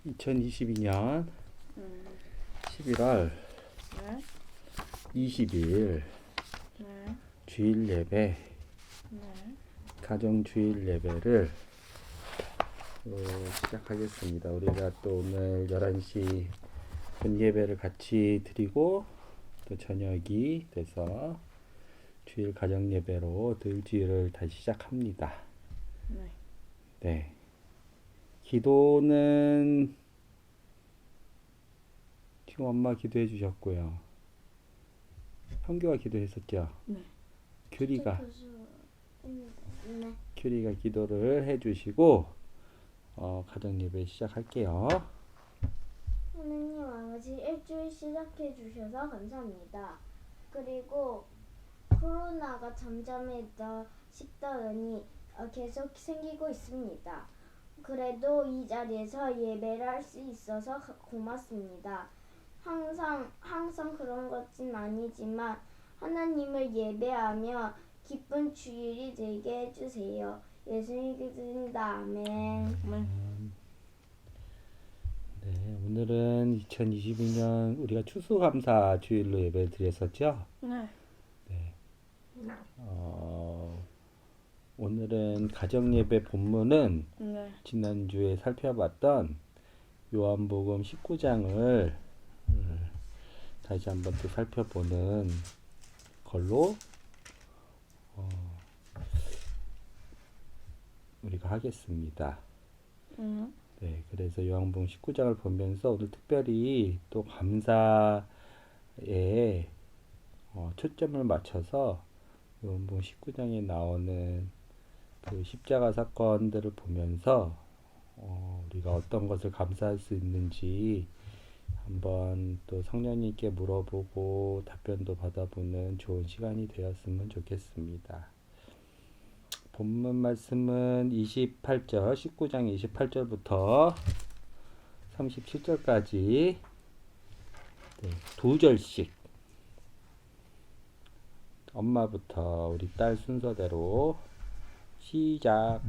2022년 음, 11월 네, 20일 네, 주일 예배, 네, 가정 주일 예배를 시작하겠습니다. 우리가 또 오늘 11시 본 예배를 같이 드리고 또 저녁이 돼서 주일 가정 예배로 늘 주일을 다시 시작합니다. 네. 네. 기도는 지금 엄마 기도해 주셨고요. 형규가 기도했었죠. 네. 규리가 네. 규리가 기도를 해주시고 가정 예배 시작할게요. 하느님 아버지 일주일 시작해 주셔서 감사합니다. 그리고 코로나가 잠잠했다 싶더니 계속 생기고 있습니다. 그래도 이 자리에서 예배를 할 수 있어서 고맙습니다. 항상 그런 것은 아니지만 하나님을 예배하며 기쁜 주일이 되게 해주세요. 예수님 믿습니다. 아멘. 네, 오늘은 2022년 우리가 추수감사 주일로 예배 드렸었죠. 네. 네. 오늘은 가정 예배 본문은 네. 지난주에 살펴봤던 요한복음 19장을 다시 한번 또 살펴보는 걸로 우리가 하겠습니다. 네, 그래서 요한복음 19장을 보면서 오늘 특별히 또 감사에 초점을 맞춰서 요한복음 19장에 나오는 그 십자가 사건들을 보면서 우리가 어떤 것을 감사할 수 있는지 한번 또 성령님께 물어보고 답변도 받아보는 좋은 시간이 되었으면 좋겠습니다. 본문 말씀은 28절, 19장 28절부터 37절까지 두 절씩 엄마부터 우리 딸 순서대로 시작.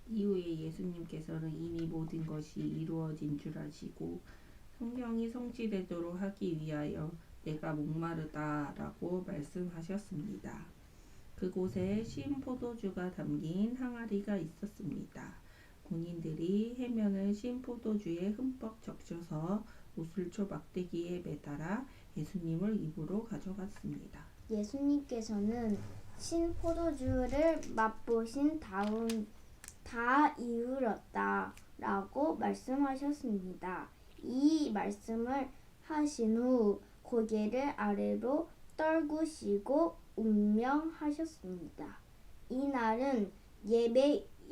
이후에 예수님께서는 이미 모든 것이 이루어진 줄 아시고 성경이 성취되도록 하기 위하여 내가 목마르다 라고 말씀하셨습니다. 그곳에 신 포도주가 담긴 항아리가 있었습니다. 군인들이 해면을 신 포도주에 흠뻑 적셔서 오슬초 막대기에 매달아 예수님을 입으로 가져갔습니다. 예수님께서는 신 포도주를 맛보신 다음 다 이르렀다 라고 말씀하셨습니다. 이 말씀을 하신 후 고개를 아래로 떨구시고 운명하셨습니다. 이날은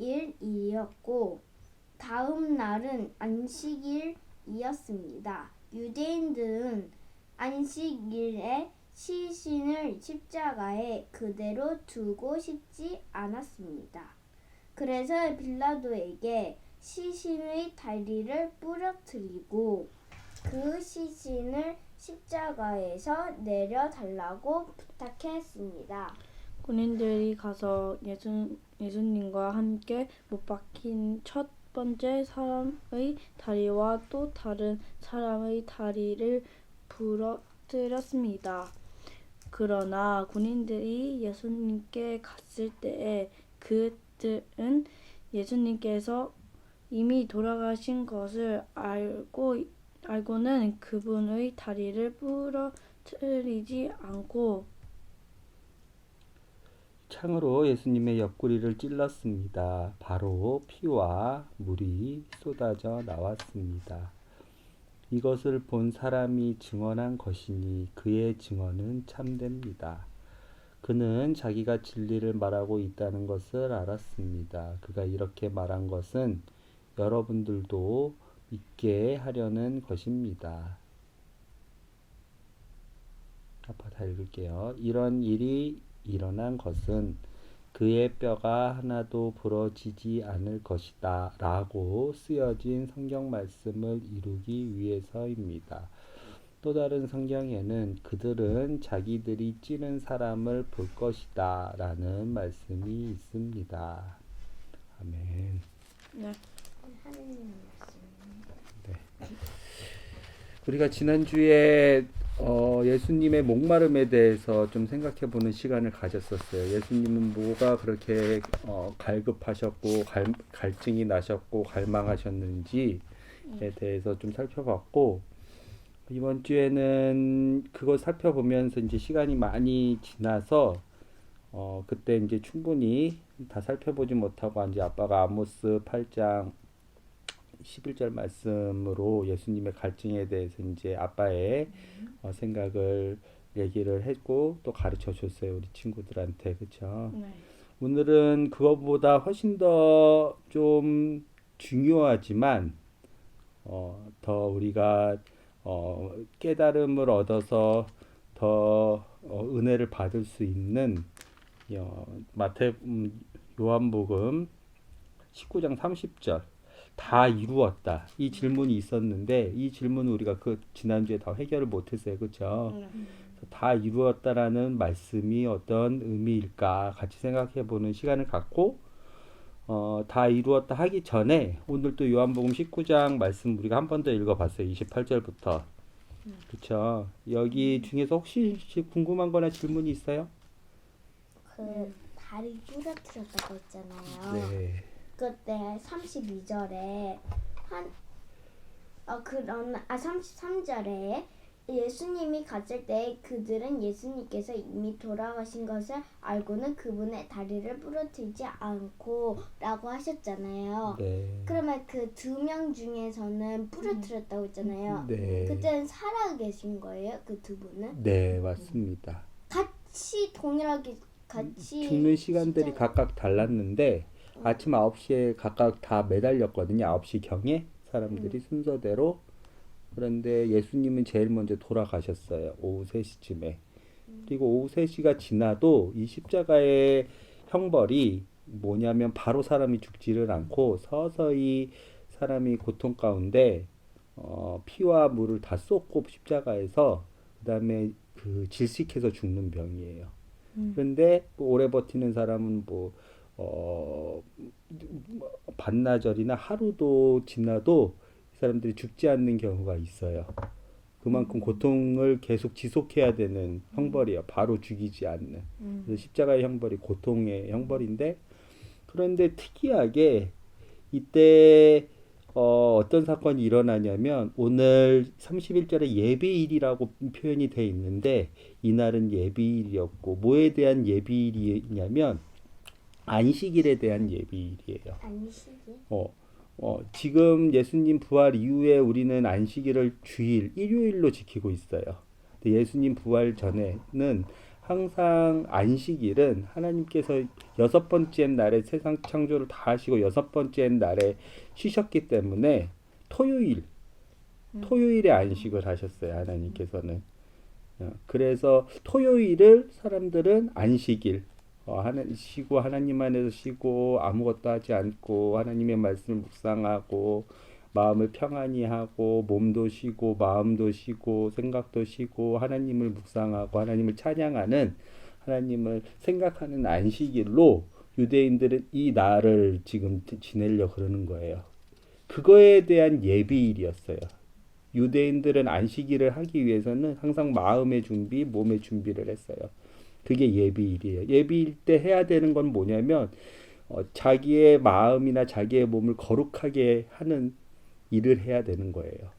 예배일이었고 다음 날은 안식일이었습니다. 유대인들은 안식일에 시신을 십자가에 그대로 두고 싶지 않았습니다. 그래서 빌라도에게 시신의 다리를 부러뜨리고 그 시신을 십자가에서 내려달라고 부탁했습니다. 군인들이 가서 예수님과 함께 못 박힌 첫 번째 사람의 다리와 또 다른 사람의 다리를 부러뜨렸습니다. 그러나 군인들이 예수님께 갔을 때에 그들은 예수님께서 이미 돌아가신 것을 알고는 그분의 다리를 부러뜨리지 않고 창으로 예수님의 옆구리를 찔렀습니다. 바로 피와 물이 쏟아져 나왔습니다. 이것을 본 사람이 증언한 것이니 그의 증언은 참됩니다. 그는 자기가 진리를 말하고 있다는 것을 알았습니다. 그가 이렇게 말한 것은 여러분들도 믿게 하려는 것입니다. 아빠 다 읽을게요. 이런 일이 일어난 것은 그의 뼈가 하나도 부러지지 않을 것이다 라고 쓰여진 성경 말씀을 이루기 위해서입니다. 또 다른 성경에는 그들은 자기들이 찌른 사람을 볼 것이다 라는 말씀이 있습니다. 아멘. 네. 하느님 말씀. 우리가 지난주에 예수님의 목마름에 대해서 좀 생각해 보는 시간을 가졌었어요. 예수님은 뭐가 그렇게 갈급하셨고 갈증이 나셨고 갈망하셨는지에 대해서 좀 살펴봤고, 이번 주에는 그거 살펴보면서 이제 시간이 많이 지나서 그때 이제 충분히 다 살펴보지 못하고 이제 아빠가 아모스 8장 11절 말씀으로 예수님의 갈증에 대해서 이제 아빠의 생각을 얘기를 했고 또 가르쳐 줬어요, 우리 친구들한테. 그렇죠? 네. 오늘은 그것보다 훨씬 더 좀 중요하지만 더 우리가 깨달음을 얻어서 더 은혜를 받을 수 있는 요한복음 19장 30절 다 이루었다, 이 질문이 있었는데 이 질문은 우리가 그 지난주에 다 해결을 못했어요. 그렇죠? 다 이루었다라는 말씀이 어떤 의미일까 같이 생각해보는 시간을 갖고 다 이루었다 하기 전에 오늘 또 요한복음 19장 말씀 우리가 한 번 더 읽어봤어요. 28절부터. 그렇죠? 여기 중에서 혹시 궁금한 거나 질문이 있어요? 그 다리 부러뜨렸다고 했잖아요. 네. 그때 32절에 33절에 예수님이 갔을 때 그들은 예수님께서 이미 돌아가신 것을 알고는 그분의 다리를 부러뜨리지 않고 라고 하셨잖아요. 네. 그러면 그 2명 중에서는 부러뜨렸다고 했잖아요. 네. 그때는 살아 계신 거예요? 그 두 분은? 네, 맞습니다. 같이 동일하게 같이 죽는 시간들이 각각 달랐는데 아침 9시에 각각 다 매달렸거든요. 9시경에 사람들이 순서대로. 그런데 예수님은 제일 먼저 돌아가셨어요. 오후 3시쯤에. 그리고 오후 3시가 지나도 이 십자가의 형벌이 뭐냐면 바로 사람이 죽지를 않고 서서히 사람이 고통 가운데 피와 물을 다 쏟고 십자가에서 그 다음에 그 질식해서 죽는 병이에요. 그런데 오래 버티는 사람은 반나절이나 하루도 지나도 이 사람들이 죽지 않는 경우가 있어요. 그만큼 고통을 계속 지속해야 되는 형벌이에요. 바로 죽이지 않는. 그래서 십자가의 형벌이 고통의 형벌인데, 그런데 특이하게 이때 어떤 사건이 일어나냐면 오늘 31절에 예비일이라고 표현이 돼 있는데 이날은 예비일이었고 뭐에 대한 예비일이냐면 안식일에 대한 예비일이에요. 안식일? 지금 예수님 부활 이후에 우리는 안식일을 주일, 일요일로 지키고 있어요. 근데 예수님 부활 전에는 항상 안식일은 하나님께서 6번째 날에 세상 창조를 다 하시고 6번째 날에 쉬셨기 때문에 토요일에 안식을 하셨어요. 하나님께서는. 그래서 토요일을 사람들은 안식일, 쉬고 하나님 안에서 쉬고 아무것도 하지 않고 하나님의 말씀을 묵상하고 마음을 평안히 하고 몸도 쉬고 마음도 쉬고 생각도 쉬고 하나님을 묵상하고 하나님을 찬양하는, 하나님을 생각하는 안식일로 유대인들은 이 날을 지금 지내려고 그러는 거예요. 그거에 대한 예비일이었어요. 유대인들은 안식일을 하기 위해서는 항상 마음의 준비, 몸의 준비를 했어요. 그게 예비일이에요. 예비일 때 해야 되는 건 뭐냐면 자기의 마음이나 자기의 몸을 거룩하게 하는 일을 해야 되는 거예요.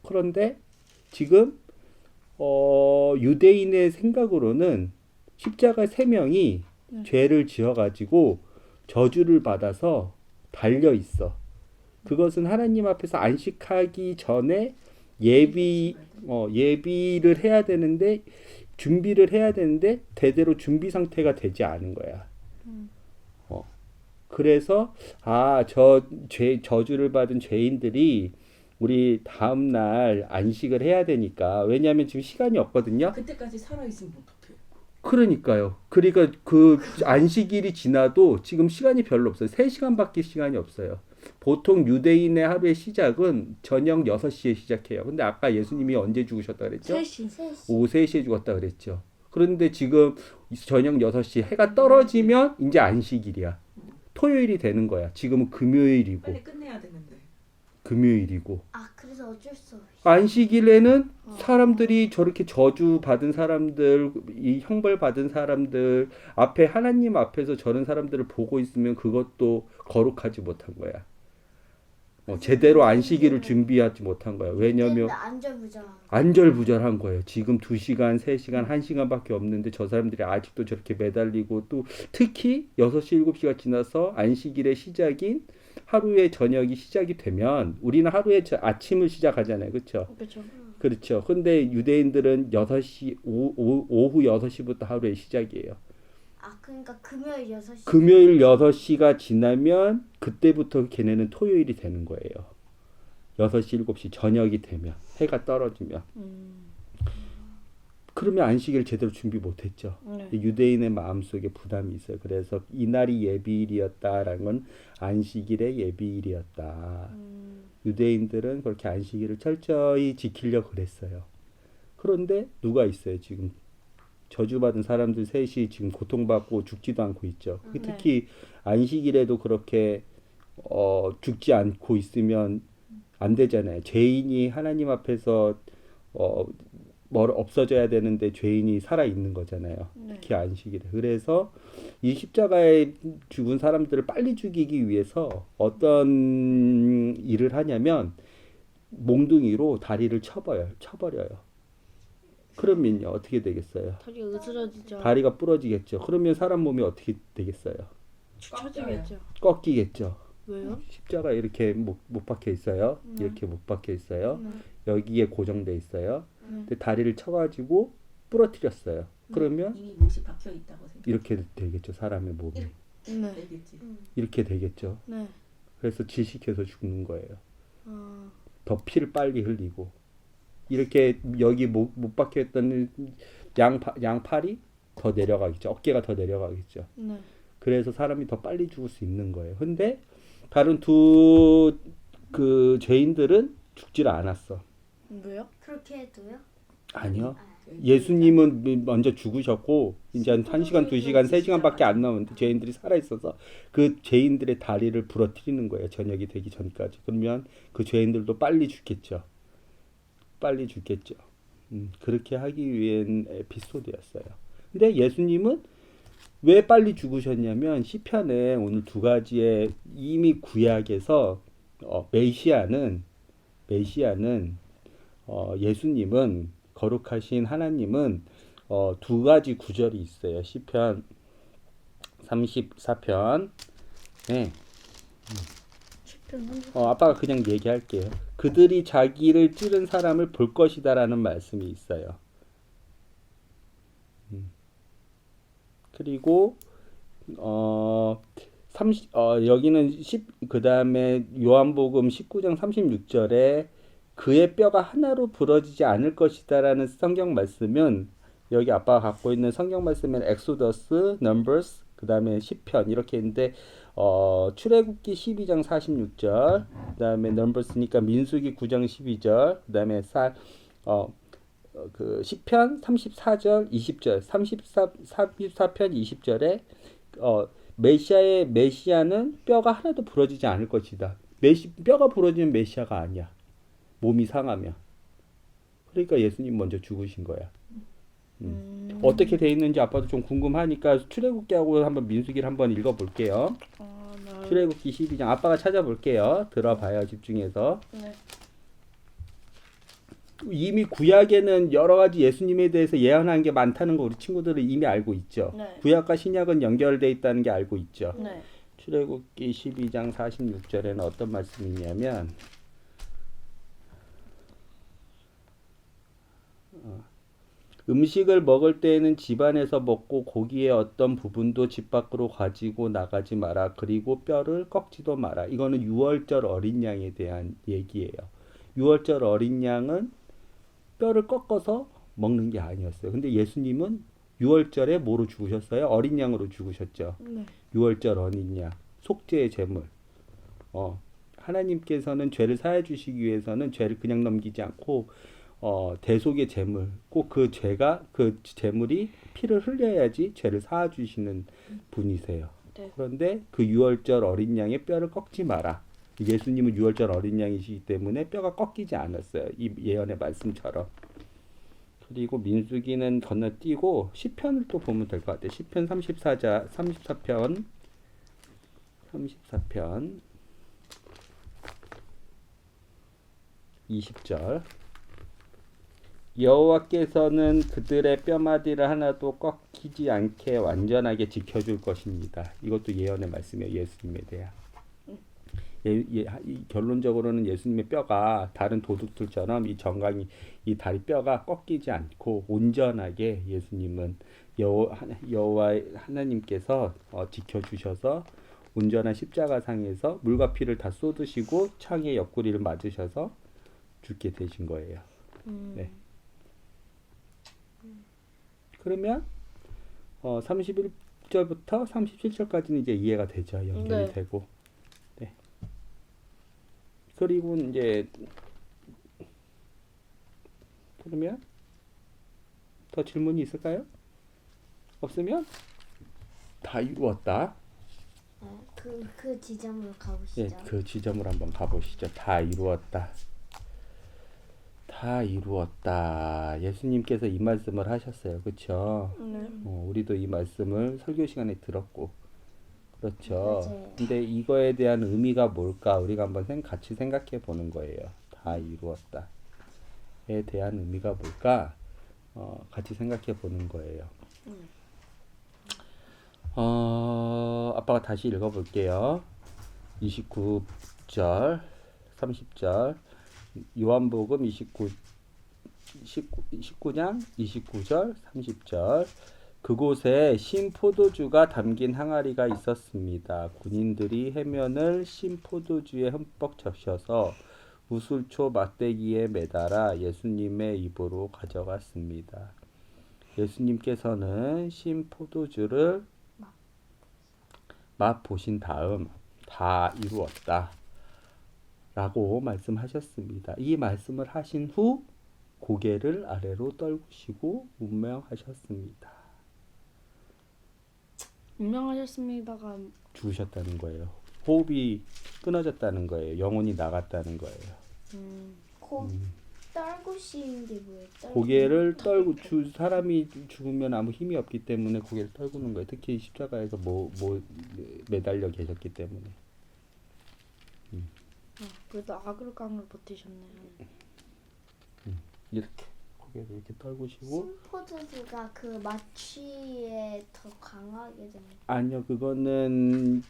그런데 지금 유대인의 생각으로는 십자가 3명이 죄를 지어가지고 저주를 받아서 달려 있어. 그것은 하나님 앞에서 안식하기 전에 예비를 해야 되는데 준비를 해야 되는데 대대로 준비 상태가 되지 않은 거야. 그래서 저주를 받은 죄인들이 우리 다음 날 안식을 해야 되니까, 왜냐하면 지금 시간이 없거든요. 그때까지 살아있으면 어떡해? 그러니까요. 그러니까 그 안식일이 지나도 지금 시간이 별로 없어요. 3시간밖에 시간이 없어요. 보통 유대인의 하루의 시작은 저녁 6시에 시작해요. 근데 아까 예수님이 언제 죽으셨다 그랬죠? 3시. 오후 3시에 죽었다 그랬죠. 그런데 지금 저녁 6시 해가 떨어지면 이제 안식일이야. 토요일이 되는 거야. 지금은 금요일이고 빨리 끝내야 되는데. 금요일이고 아 그래서 어쩔 수 없이. 안식일에는 사람들이 저렇게 저주 받은 사람들, 이 형벌 받은 사람들 앞에 하나님 앞에서 저런 사람들을 보고 있으면 그것도 거룩하지 못한 거야. 제대로 안식일을 준비하지 못한 거야. 왜냐면 안절부절. 안절부절한 거예요. 지금 2시간, 3시간, 1시간밖에 없는데 저 사람들이 아직도 저렇게 매달리고 또 특히 6시, 7시가 지나서 안식일의 시작인 하루의 저녁이 시작이 되면 우리는 하루의 아침을 시작하잖아요. 그렇죠? 그렇죠. 그렇죠. 근데 유대인들은 6시, 오후 6시부터 하루의 시작이에요. 아 그러니까 금요일 6시. 금요일 6시가 지나면 그때부터 걔네는 토요일이 되는 거예요. 6시, 7시 저녁이 되면 해가 떨어지면. 그러면 안식일 제대로 준비 못했죠. 네. 유대인의 마음속에 부담이 있어요. 그래서 이날이 예비일이었다라는 건 안식일의 예비일이었다. 유대인들은 그렇게 안식일을 철저히 지키려고 그랬어요. 그런데 누가 있어요? 지금 저주받은 사람들 셋이 지금 고통받고 죽지도 않고 있죠. 특히 안식일에도 그렇게 죽지 않고 있으면 안 되잖아요. 죄인이 하나님 앞에서 없어져야 되는데 죄인이 살아 있는 거잖아요. 특히 안식일에. 그래서 이 십자가에 죽은 사람들을 빨리 죽이기 위해서 어떤 일을 하냐면 몽둥이로 다리를 쳐버려요. 그러면요 어떻게 되겠어요? 다리가 으스러지죠. 다리가 부러지겠죠. 그러면 사람 몸이 어떻게 되겠어요? 축 처지겠죠. 꺾이겠죠. 왜요? 십자가 이렇게 못 박혀 있어요. 이렇게 못 박혀 있어요. 네. 여기에 고정돼 있어요. 근데 다리를 쳐가지고 부러뜨렸어요. 그러면 이미 못이 박혀 있다고 생각. 이렇게 되겠죠. 사람의 몸이 네. 되겠지. 이렇게 되겠죠. 네. 그래서 질식해서 죽는 거예요. 아, 더 피를 빨리 흘리고 이렇게 여기 못 박혀 있던 양팔이 더 내려가겠죠. 어깨가 더 내려가겠죠. 네. 그래서 사람이 더 빨리 죽을 수 있는 거예요. 근데 다른 두 그 죄인들은 죽질 않았어. 왜요? 그렇게 해도요? 아니요. 예수님은 먼저 죽으셨고 이제 한 1시간, 2시간, 3시간밖에 안 남았는데 죄인들이 살아있어서 그 죄인들의 다리를 부러뜨리는 거예요. 저녁이 되기 전까지. 그러면 그 죄인들도 빨리 죽겠죠. 빨리 죽겠죠. 그렇게 하기 위한 에피소드였어요. 근데 예수님은 왜 빨리 죽으셨냐면 시편에 오늘 두 가지의 이미 구약에서 메시아는 예수님은 거룩하신 하나님은 두 가지 구절이 있어요. 시편 34편. 네. 아빠가 그냥 얘기할게요. 그들이 자기를 찌른 사람을 볼 것이다라는 말씀이 있어요. 그리고 여기는 그다음에 요한복음 19장 36절에 그의 뼈가 하나로 부러지지 않을 것이다라는 성경 말씀은 여기 아빠가 갖고 있는 성경 말씀은 엑소더스, 넘버스, 그다음에 시편 이렇게 있는데 출애굽기 12장 46절, 그다음에 넘버스니까 민수기 9장 12절, 그다음에 그 시편 34절 20절 34편 20절에 메시아는 뼈가 하나도 부러지지 않을 것이다. 뼈가 부러지면 메시아가 아니야. 몸이 상하면. 그러니까 예수님 먼저 죽으신 거야. 어떻게 돼 있는지 아빠도 좀 궁금하니까 출애굽기하고 한번 민수기를 한번 읽어볼게요. 네. 출애굽기 12장 아빠가 찾아볼게요. 들어봐요. 집중해서. 네. 이미 구약에는 여러 가지 예수님에 대해서 예언한 게 많다는 거 우리 친구들은 이미 알고 있죠. 네. 구약과 신약은 연결돼 있다는 게 알고 있죠. 네. 출애굽기 12장 46절에는 어떤 말씀이 있냐면 음식을 먹을 때에는 집안에서 먹고 고기의 어떤 부분도 집 밖으로 가지고 나가지 마라. 그리고 뼈를 꺾지도 마라. 이거는 유월절 어린 양에 대한 얘기예요. 유월절 어린 양은 뼈를 꺾어서 먹는 게 아니었어요. 근데 예수님은 유월절에 뭐로 죽으셨어요? 어린 양으로 죽으셨죠. 네. 유월절 어린 양, 속죄의 제물. 하나님께서는 죄를 사해 주시기 위해서는 죄를 그냥 넘기지 않고 대속의 제물, 꼭 그 죄가 그 제물이 피를 흘려야지 죄를 사해 주시는 분이세요. 네. 그런데 그 유월절 어린 양의 뼈를 꺾지 마라. 예수님은 유월절 어린 양이시기 때문에 뼈가 꺾이지 않았어요. 이 예언의 말씀처럼. 그리고 민수기는 건너뛰고 시편을 또 보면 될 것 같아요. 시편 34편 20절. 여호와께서는 그들의 뼈마디를 하나도 꺾이지 않게 완전하게 지켜줄 것입니다. 이것도 예언의 말씀이에요. 예수님에 대한. 결론적으로는 예수님의 뼈가 다른 도둑들처럼 이 정강이 이 다리 뼈가 꺾이지 않고 온전하게 예수님은 여호와 하나님께서 지켜주셔서 온전한 십자가상에서 물과 피를 다 쏟으시고 창의 옆구리를 맞으셔서 죽게 되신 거예요. 네. 그러면 31절부터 37절까지는 이제 이해가 되죠. 연결이 네. 되고. 네. 그리고 이제 그러면 더 질문이 있을까요? 없으면 다 이루었다. 그 지점으로 가보시죠. 예, 그 지점으로 한번 가보시죠. 다 이루었다. 다 이루었다. 예수님께서 이 말씀을 하셨어요. 그렇죠? 네. 우리도 이 말씀을 설교 시간에 들었고 그렇죠. 맞아요. 근데 이거에 대한 의미가 뭘까? 우리가 한번 같이 생각해 보는 거예요. 다 이루었다에 대한 의미가 뭘까? 같이 생각해 보는 거예요. 아빠가 다시 읽어볼게요. 29절, 30절, 요한복음 19장 29절, 30절. 그곳에 신 포도주가 담긴 항아리가 있었습니다. 군인들이 해면을 신 포도주에 흠뻑 적셔서 우슬초 막대기에 매달아 예수님의 입으로 가져갔습니다. 예수님께서는 신 포도주를 맛보신 다음 다 이루었다 라고 말씀하셨습니다. 이 말씀을 하신 후 고개를 아래로 떨구시고 운명하셨습니다. 운명하셨습니다가 죽으셨다는 거예요. 호흡이 끊어졌다는 거예요. 영혼이 나갔다는 거예요. 코 떨구시는 게 뭐예요? 고개를 떨고 사람이 죽으면 아무 힘이 없기 때문에 고개를 떨구는 거예요. 특히 십자가에서 매달려 계셨기 때문에. 그래도 악을깡을 버티셨네요. 이렇게 고개를 이렇게 떨구시고. 신포도주가 그 마취에 더 강하게 되는. 아니요, 그거는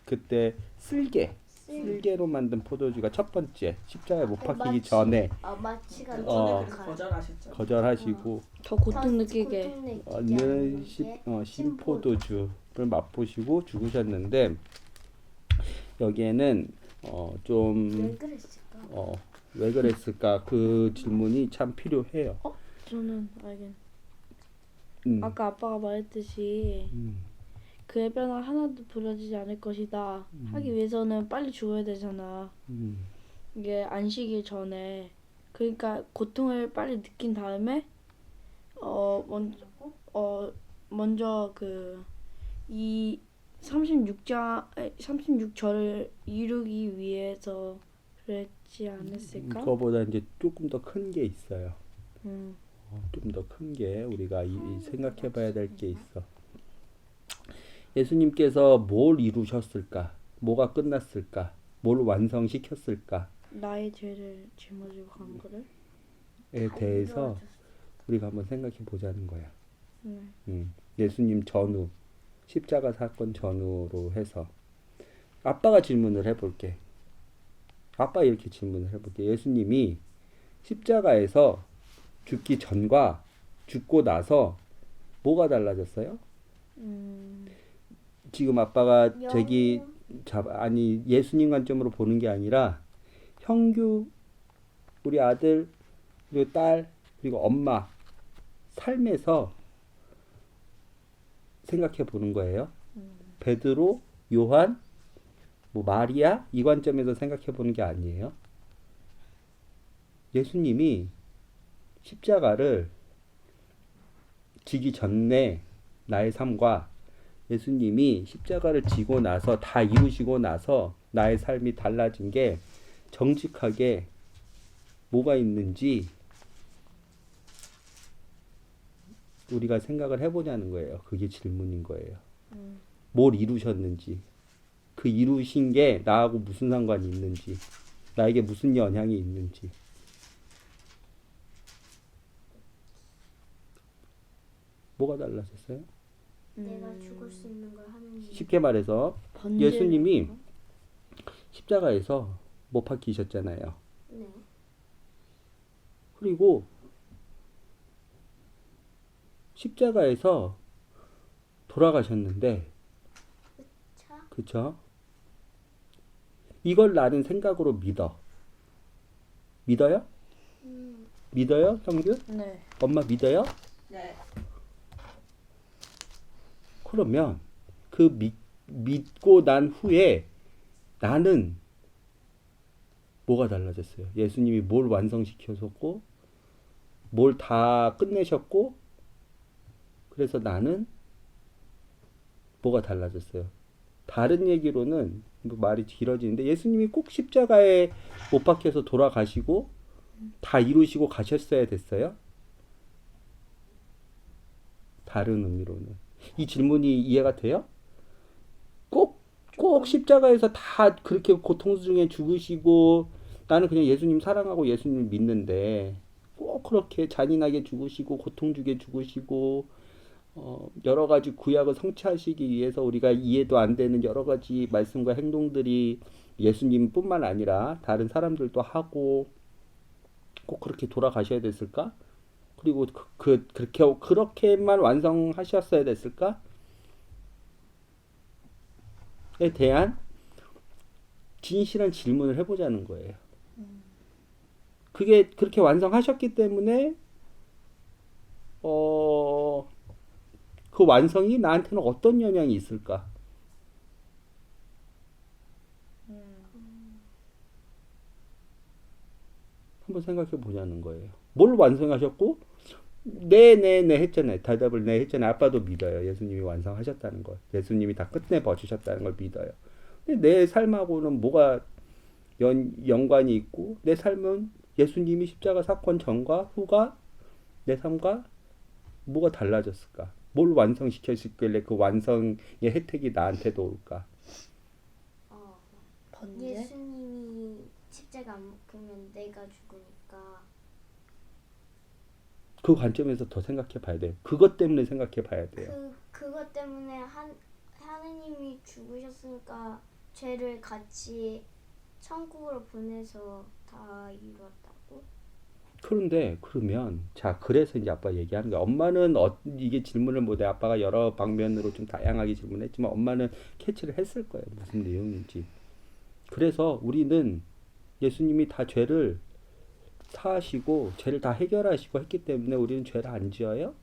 그때 쓸개로 만든 포도주가 첫 번째 십자가에 못 박히기 전에 마취가 전에 더 그래서 강해요. 거절하셨죠. 거절하시고 더 고통 느끼게. 얻는 신포도주를 맛보시고 죽으셨는데 여기에는 왜 그랬을까? 왜 그랬을까? 그 질문이 참 필요해요. 저는 알겠. 음. 아까 아빠가 말했듯이 음. 그의 뼈는 하나도 부러지지 않을 것이다 하기 위해서는 빨리 죽어야 되잖아. 이게 안식일 전에. 그러니까 고통을 빨리 느낀 다음에 먼저 이 36절을 이루기 위해서 그랬지 않았을까? 그거보다 이제 조금 더 큰 게 있어요. 음. 좀 더 큰 게 우리가 생각해 봐야 될 게 있어. 예수님께서 뭘 이루셨을까? 뭐가 끝났을까? 뭘 완성시켰을까? 나의 죄를 짊어지고 간 거를? 에 대해서 우리가 한번 생각해 보자는 거야. 네. 예수님 전후, 십자가 사건 전후로 해서 아빠가 질문을 해볼게. 아빠 이렇게 질문을 해볼게. 예수님이 십자가에서 죽기 전과 죽고 나서 뭐가 달라졌어요? 지금 아빠가 예수님 관점으로 보는 게 아니라 형규, 우리 아들, 그리고 딸, 그리고 엄마 삶에서 생각해 보는 거예요. 베드로, 요한, 뭐 마리아 이 관점에서 생각해 보는 게 아니에요. 예수님이 십자가를 지기 전에 나의 삶과 예수님이 십자가를 지고 나서 다 이루시고 나서 나의 삶이 달라진 게 정직하게 뭐가 있는지 우리가 생각을 해보자는 거예요. 그게 질문인 거예요. 뭘 이루셨는지, 그 이루신 게 나하고 무슨 상관이 있는지, 나에게 무슨 영향이 있는지. 뭐가 달라졌어요? 내가 죽을 수 있는 걸 하는 일. 쉽게 말해서 예수님이 십자가에서 못 박히셨잖아요. 네. 그리고 십자가에서 돌아가셨는데, 차? 그쵸? 이걸 나는 생각으로 믿어. 믿어요? 믿어요, 형규? 네. 엄마 믿어요? 네. 그러면 그 믿고 난 후에 나는 뭐가 달라졌어요? 예수님이 뭘 완성시켜줬고, 뭘 다 끝내셨고, 그래서 나는 뭐가 달라졌어요? 다른 얘기로는 뭐 말이 길어지는데 예수님이 꼭 십자가에 못 박혀서 돌아가시고 다 이루시고 가셨어야 됐어요? 다른 의미로는 이 질문이 이해가 돼요? 꼭 십자가에서 다 그렇게 고통 중에 죽으시고 나는 그냥 예수님 사랑하고 예수님 믿는데 꼭 그렇게 잔인하게 죽으시고 고통 주게 죽으시고 여러 가지 구약을 성취하시기 위해서 우리가 이해도 안 되는 여러 가지 말씀과 행동들이 예수님뿐만 아니라 다른 사람들도 하고 꼭 그렇게 돌아가셔야 됐을까? 그리고 그렇게만 완성하셨어야 됐을까? 에 대한 진실한 질문을 해보자는 거예요. 그게 그렇게 완성하셨기 때문에 그 완성이 나한테는 어떤 영향이 있을까? 한번 생각해 보자는 거예요. 뭘 완성하셨고? 네 했잖아요. 대답을 네 했잖아요. 아빠도 믿어요. 예수님이 완성하셨다는 걸. 예수님이 다 끝내 버리셨다는 걸 믿어요. 근데 내 삶하고는 뭐가 연관이 있고 내 삶은 예수님이 십자가 사건 전과 후가 내 삶과 뭐가 달라졌을까? 뭘 완성시켰길래 그 완성의 혜택이 나한테도 올까? 번제? 예수님이 십자가 안 먹으면 내가 죽으니까. 그 관점에서 더 생각해 봐야 돼요. 그것 때문에 생각해 봐야 돼요. 그것 때문에 하느님이 죽으셨으니까 죄를 같이 천국으로 보내서 다 이루었다고? 그런데 그러면 자 그래서 이제 아빠 얘기하는 거야. 엄마는 이게 질문을 못해. 아빠가 여러 방면으로 좀 다양하게 질문했지만 엄마는 캐치를 했을 거예요. 무슨 내용인지. 그래서 우리는 예수님이 다 죄를 사하시고 죄를 다 해결하시고 했기 때문에 우리는 죄를 안 지어요?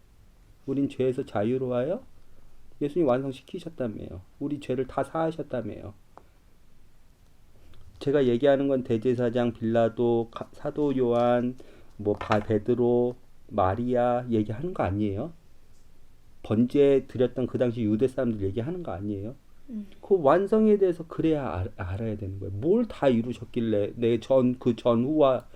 우린 죄에서 자유로워요? 예수님 완성시키셨다며요. 우리 죄를 다 사하셨다며요. 제가 얘기하는 건 대제사장, 빌라도, 사도 요한, 뭐 베드로, 마리아 얘기하는 거 아니에요? 번제 드렸던 그 당시 유대 사람들 얘기하는 거 아니에요? 그 완성에 대해서 그래야 알아야 되는 거예요. 뭘 다 이루셨길래 그 전후와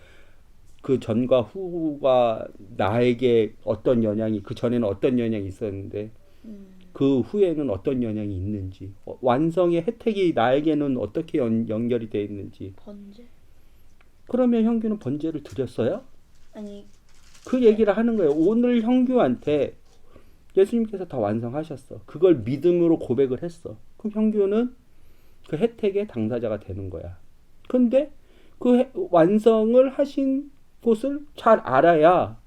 그 전과 후가 나에게 어떤 영향이 그 전에는 어떤 영향이 있었는데 그 후에는 어떤 영향이 있는지 완성의 혜택이 나에게는 어떻게 연결이 되어 있는지. 번제? 그러면 형규는 번제를 드렸어요? 아니 그 얘기를 하는 거예요. 오늘 형규한테 예수님께서 다 완성하셨어. 그걸 믿음으로 고백을 했어. 그럼 형규는 그 혜택의 당사자가 되는 거야. 근데 그 완성을 하신 곳을 잘 알아야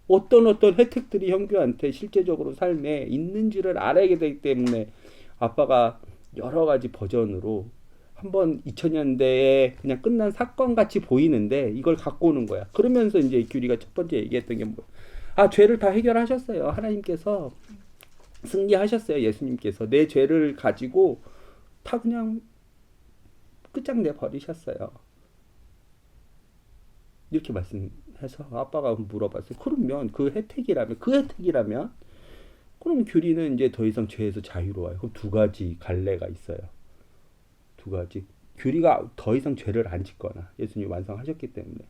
어떤 혜택들이 형규한테 실제적으로 삶에 있는지를 알아야 되기 때문에 아빠가 여러 가지 버전으로 한번 2000년대에 그냥 끝난 사건 같이 보이는데 이걸 갖고 오는 거야. 그러면서 이제 규리가 첫 번째 얘기했던 게 뭐야? 죄를 다 해결하셨어요. 하나님께서 승리하셨어요. 예수님께서 내 죄를 가지고 다 그냥 끝장내 버리셨어요. 이렇게 말씀해서 아빠가 물어봤어요. 그러면 그 혜택이라면 그러면 규리는 이제 더 이상 죄에서 자유로워요. 그럼 두 가지 갈래가 있어요. 두 가지. 규리가 더 이상 죄를 안 짓거나 예수님이 완성하셨기 때문에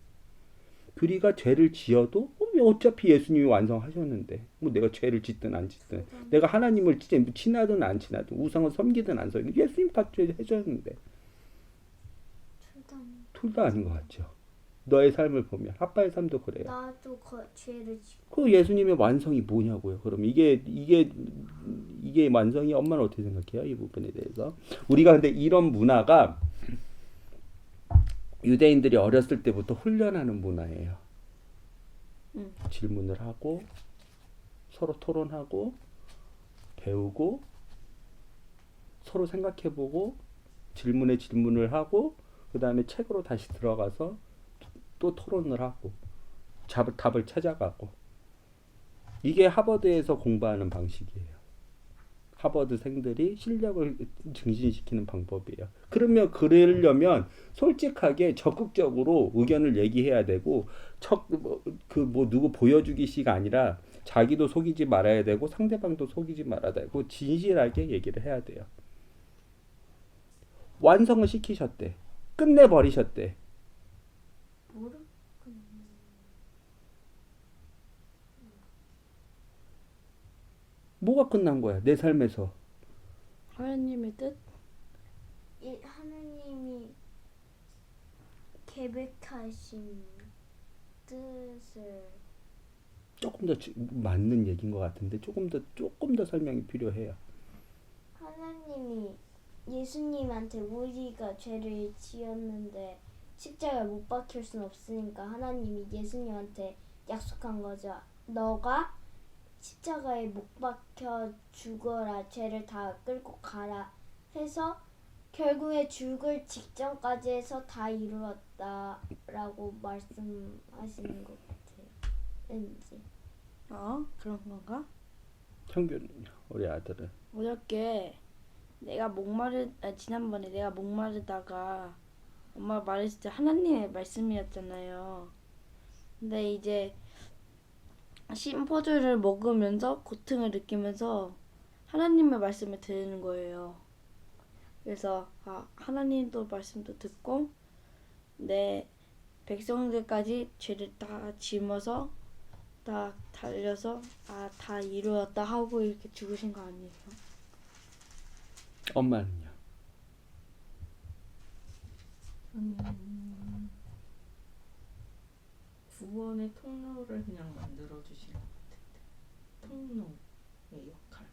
규리가 죄를 지어도 어차피 예수님이 완성하셨는데 뭐 내가 죄를 짓든 안 짓든 내가 하나님을 친하든 안 친하든 우상을 섬기든 안 섬기든 예수님 다 죄 해줬는데 둘 다 아닌 것 같죠. 너의 삶을 보면 아빠의 삶도 그래요. 나도 죄를 짓고 그 예수님의 완성이 뭐냐고요. 그럼 이게 완성이 엄마는 어떻게 생각해요? 이 부분에 대해서. 우리가 근데 이런 문화가 유대인들이 어렸을 때부터 훈련하는 문화예요. 질문을 하고 서로 토론하고 배우고 서로 생각해보고 질문에 질문을 하고 그 다음에 책으로 다시 들어가서 또 토론을 하고 답을 찾아가고 이게 하버드에서 공부하는 방식이에요. 하버드생들이 실력을 증진시키는 방법이에요. 그러려면 솔직하게 적극적으로 의견을 얘기해야 되고 누구 보여주기식 아니라 자기도 속이지 말아야 되고 상대방도 속이지 말아야 되고 진실하게 얘기를 해야 돼요. 완성을 시키셨대. 끝내버리셨대. 뭐가 끝난 거야? 내 삶에서. 하나님의 뜻? 하나님이 계획하신 뜻을 조금 더 맞는 얘기인 것 같은데 조금 더 설명이 필요해요. 하나님이 예수님한테 우리가 죄를 지었는데 십자가에 못 박힐 순 없으니까 하나님이 예수님한테 약속한 거죠. 너가 십자가에 못 박혀 죽어라. 죄를 다 끌고 가라. 해서 결국에 죽을 직전까지 해서 다 이루었다라고 말씀하시는 것 같아요. 왠지. 그런 건가? 형균 우리 아들은 어저께 지난번에 내가 목마르다가 엄마가 말했을 때 하나님의 말씀이었잖아요. 근데 이제 심포주를 먹으면서 고통을 느끼면서 하나님의 말씀을 들은 거예요. 그래서 하나님도 말씀도 듣고 내 백성들까지 죄를 다 짊어서 다 달려서 다 이루었다 하고 이렇게 죽으신 거 아니에요? 엄마는요? 구원의 통로를 그냥 만들어 주신 것 같은데 통로의 역할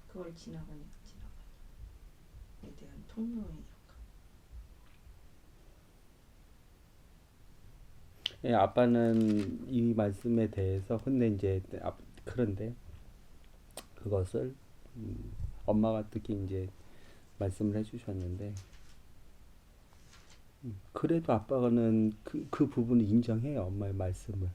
그걸 지나가니에 대한 통로의 역할. 예, 아빠는 이 말씀에 대해서 근데 이제 그런데 그것을 엄마가 특히 이제 말씀을 해주셨는데 그래도 아빠는 그 부분을 인정해요. 엄마의 말씀을.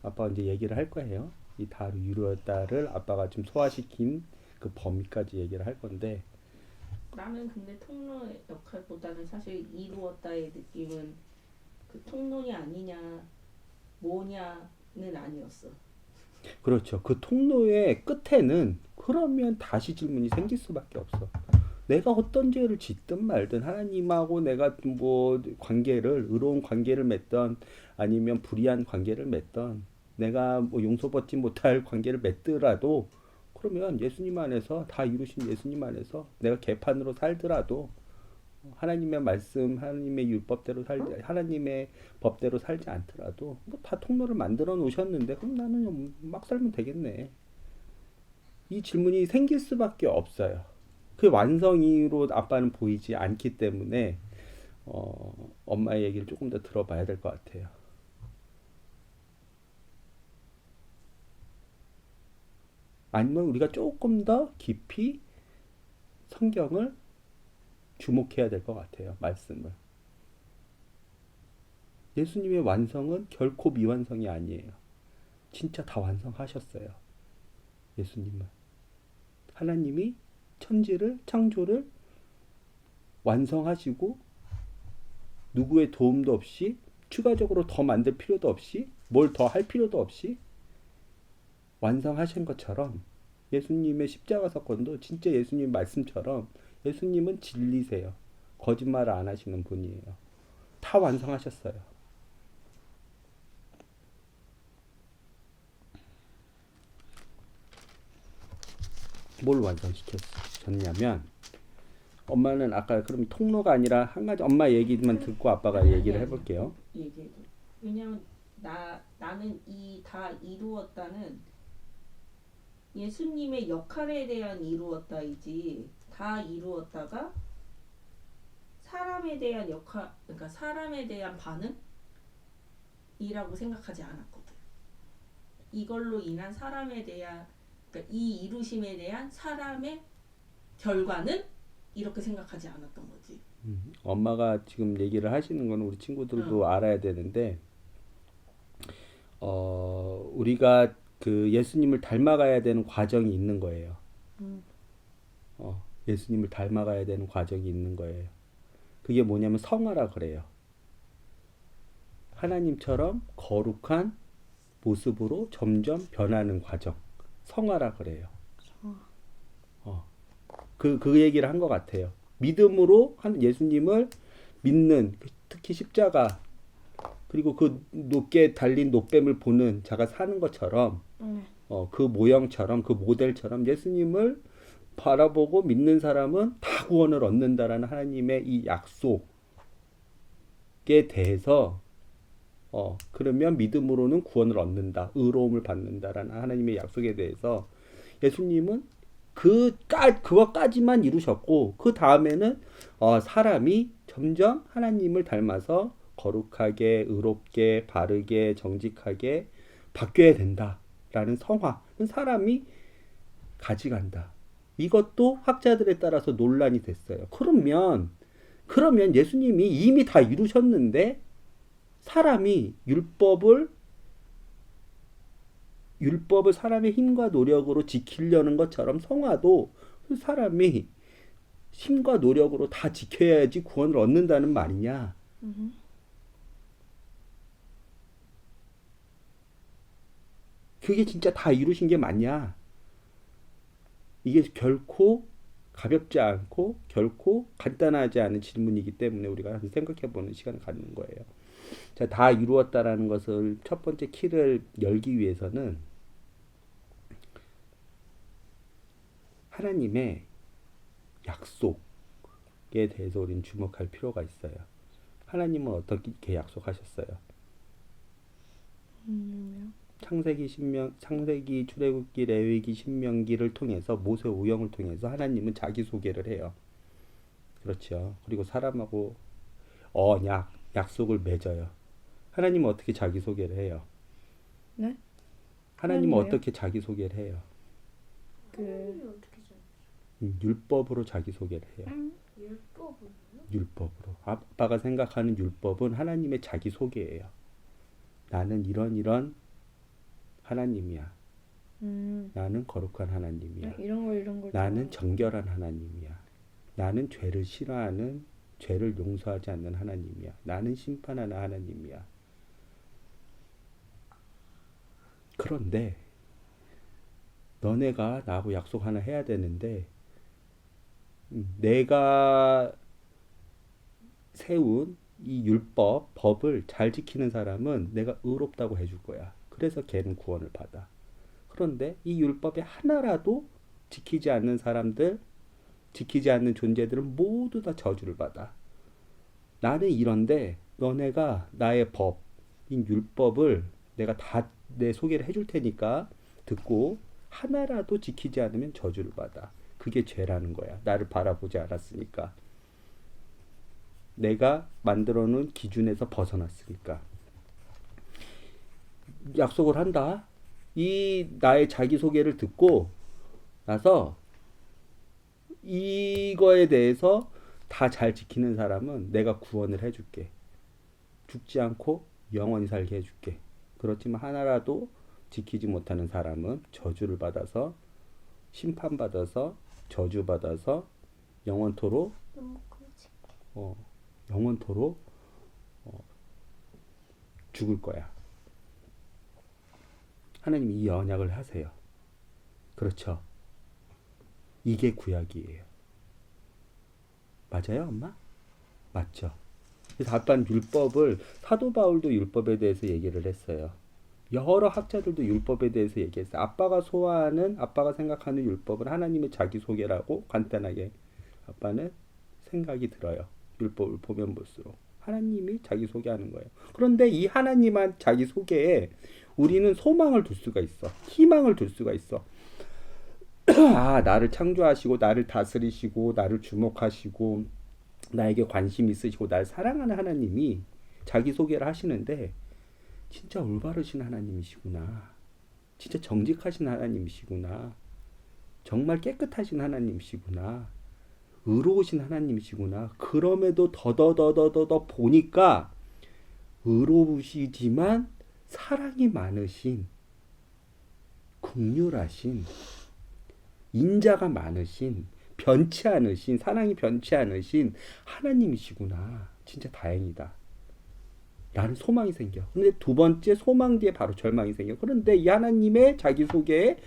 아빠가 이제 얘기를 할 거예요. 이 다를 이루었다를 아빠가 좀 소화시킨 그 범위까지 얘기를 할 건데 나는 근데 통로의 역할보다는 사실 이루었다의 느낌은 그 통로이 아니냐 뭐냐는 아니었어. 그렇죠. 그 통로의 끝에는 그러면 다시 질문이 생길 수밖에 없어. 내가 어떤 죄를 짓든 말든 하나님하고 내가 뭐 의로운 관계를 맺던 아니면 불의한 관계를 맺던 내가 뭐 용서받지 못할 관계를 맺더라도 그러면 예수님 안에서 다 이루신 예수님 안에서 내가 개판으로 살더라도 하나님의 말씀, 하나님의 율법대로 하나님의 법대로 살지 않더라도 뭐 다 통로를 만들어 놓으셨는데 그럼 나는 막 살면 되겠네. 이 질문이 생길 수밖에 없어요. 그 완성으로 아빠는 보이지 않기 때문에 엄마의 얘기를 조금 더 들어봐야 될 것 같아요. 아니면 우리가 조금 더 깊이 성경을 주목해야 될 것 같아요. 말씀을. 예수님의 완성은 결코 미완성이 아니에요. 진짜 다 완성하셨어요. 예수님은. 하나님이 천지를 창조를 완성하시고 누구의 도움도 없이 추가적으로 더 만들 필요도 없이 뭘 더 할 필요도 없이 완성하신 것처럼 예수님의 십자가 사건도 진짜 예수님 말씀처럼 예수님은 진리세요. 거짓말을 안 하시는 분이에요. 다 완성하셨어요. 뭘 완성시켰냐면 엄마는 아까 그럼 통로가 아니라 한 가지 엄마 얘기만 듣고 아빠가 얘기를 해볼게요. 얘기해도. 왜냐면 나는 이 다 이루었다는 예수님의 역할에 대한 이루었다이지 다 이루었다가 사람에 대한 역할, 그러니까 사람에 대한 반응이라고 생각하지 않았거든. 이걸로 인한 사람에 대한, 그러니까 이 이루심에 대한 사람의 결과는 이렇게 생각하지 않았던 거지. 엄마가 지금 얘기를 하시는 건 우리 친구들도 알아야 되는데 우리가 그 예수님을 닮아가야 되는 과정이 있는 거예요. 예수님을 닮아가야 되는 과정이 있는 거예요. 그게 뭐냐면 성화라 그래요. 하나님처럼 거룩한 모습으로 점점 변하는 과정. 성화라 그래요. 그 얘기를 한 것 같아요. 믿음으로 예수님을 믿는, 특히 십자가, 그리고 그 높게 달린 노뱀을 보는 자가 사는 것처럼, 그 모형처럼, 그 모델처럼 예수님을 바라보고 믿는 사람은 다 구원을 얻는다라는 하나님의 이 약속에 대해서, 그러면 믿음으로는 구원을 얻는다, 의로움을 받는다라는 하나님의 약속에 대해서 예수님은 그것까지만 이루셨고, 그 다음에는 사람이 점점 하나님을 닮아서 거룩하게, 의롭게, 바르게, 정직하게 바뀌어야 된다라는 성화는 사람이 가져간다. 이것도 학자들에 따라서 논란이 됐어요. 그러면 예수님이 이미 다 이루셨는데 사람이 율법을 사람의 힘과 노력으로 지키려는 것처럼 성화도 사람이 힘과 노력으로 다 지켜야지 구원을 얻는다는 말이냐? 그게 진짜 다 이루신 게 맞냐? 이게 결코 가볍지 않고 결코 간단하지 않은 질문이기 때문에 우리가 한번 생각해보는 시간을 갖는 거예요. 자, 다 이루었다라는 것을 첫 번째 키를 열기 위해서는 하나님의 약속에 대해서 우리는 주목할 필요가 있어요. 하나님은 어떻게 약속하셨어요? 창세기, 출애굽기, 레위기, 신명기를 통해서 모세 오경을 통해서 하나님은 자기 소개를 해요. 그렇죠. 그리고 사람하고 언약, 약속을 맺어요. 하나님은 어떻게 자기 소개를 해요? 네? 하나님은 하나님이요? 어떻게 자기 소개를 해요? 어떻게 잘 율법으로 자기 소개를 해요. 율법은 율법으로. 아빠가 생각하는 율법은 하나님의 자기 소개예요. 나는 이런 하나님이야. 나는 거룩한 하나님이야. 이런 걸 나는 정결한 하나님이야. 나는 죄를 싫어하는, 죄를 용서하지 않는 하나님이야. 나는 심판하는 하나님이야. 그런데 너네가 나하고 약속 하나 해야 되는데 내가 세운 이 율법, 법을 잘 지키는 사람은 내가 의롭다고 해줄 거야. 그래서 걔는 구원을 받아. 그런데 이 율법의 하나라도 지키지 않는 사람들, 지키지 않는 존재들은 모두 다 저주를 받아. 나는 이런데 너네가 나의 법, 이 율법을 내가 다 내 소개를 해줄 테니까 듣고 하나라도 지키지 않으면 저주를 받아. 그게 죄라는 거야. 나를 바라보지 않았으니까. 내가 만들어 놓은 기준에서 벗어났으니까. 약속을 한다. 이 나의 자기소개를 듣고 나서 이거에 대해서 다 잘 지키는 사람은 내가 구원을 해줄게. 죽지 않고 영원히 살게 해줄게. 그렇지만 하나라도 지키지 못하는 사람은 저주를 받아서 심판받아서 저주받아서 영원토록 너무 끔찍. 영원토록 죽을 거야. 하나님 이 언약을 하세요. 그렇죠? 이게 구약이에요. 맞아요, 엄마? 맞죠? 그래서 아빠는 율법을, 사도 바울도 율법에 대해서 얘기를 했어요. 여러 학자들도 율법에 대해서 얘기했어요. 아빠가 소화하는, 아빠가 생각하는 율법은 하나님의 자기소개라고 간단하게 아빠는 생각이 들어요. 율법을 보면 볼수록 하나님이 자기소개하는 거예요. 그런데 이 하나님한 자기소개에 우리는 소망을 둘 수가 있어. 희망을 둘 수가 있어. 아, 나를 창조하시고 나를 다스리시고 나를 주목하시고 나에게 관심 있으시고 날 사랑하는 하나님이 자기소개를 하시는데 진짜 올바르신 하나님이시구나. 진짜 정직하신 하나님이시구나. 정말 깨끗하신 하나님이시구나. 의로우신 하나님이시구나. 그럼에도 더더더더더 보니까 의로우시지만 사랑이 많으신, 긍휼하신, 인자가 많으신, 변치 않으신, 사랑이 변치 않으신 하나님이시구나. 진짜 다행이다. 라는 소망이 생겨. 근데 두 번째 소망 뒤에 바로 절망이 생겨. 그런데 이 하나님의 자기소개에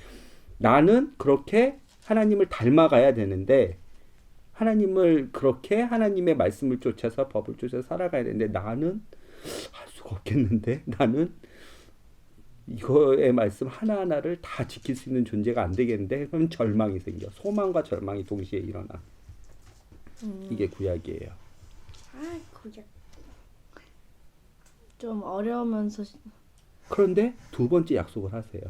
나는 그렇게 하나님을 닮아가야 되는데, 하나님을 그렇게 하나님의 말씀을 쫓아서 법을 쫓아서 살아가야 되는데 나는 할 수가 없겠는데, 나는 이거의 말씀 하나하나를 다 지킬 수 있는 존재가 안 되겠는데, 그럼 절망이 생겨. 소망과 절망이 동시에 일어나. 이게 구약이에요. 아, 구약. 좀 어려우면서 그런데 두 번째 약속을 하세요.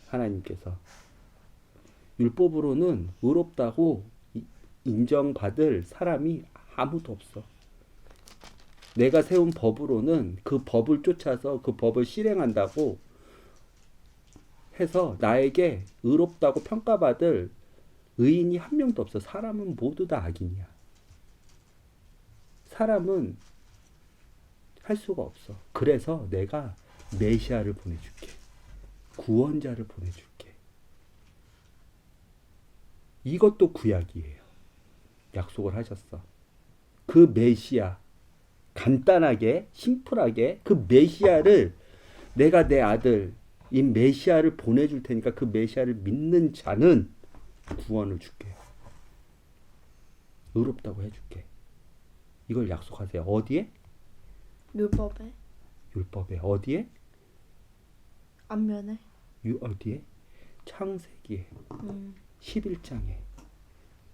하나님께서 율법으로는 의롭다고 인정받을 사람이 아무도 없어. 내가 세운 법으로는 그 법을 쫓아서 그 법을 실행한다고 해서 나에게 의롭다고 평가받을 의인이 한 명도 없어. 사람은 모두 다 악인이야. 사람은 할 수가 없어. 그래서 내가 메시아를 보내줄게. 구원자를 보내줄게. 이것도 구약이에요. 약속을 하셨어. 그 메시아, 간단하게 심플하게 그 메시아를, 내가 내 아들 이 메시아를 보내줄 테니까 그 메시아를 믿는 자는 구원을 줄게. 의롭다고 해줄게. 이걸 약속하세요. 어디에? 율법에, 율법에. 어디에? 앞면에. 어디에? 창세기에 11장에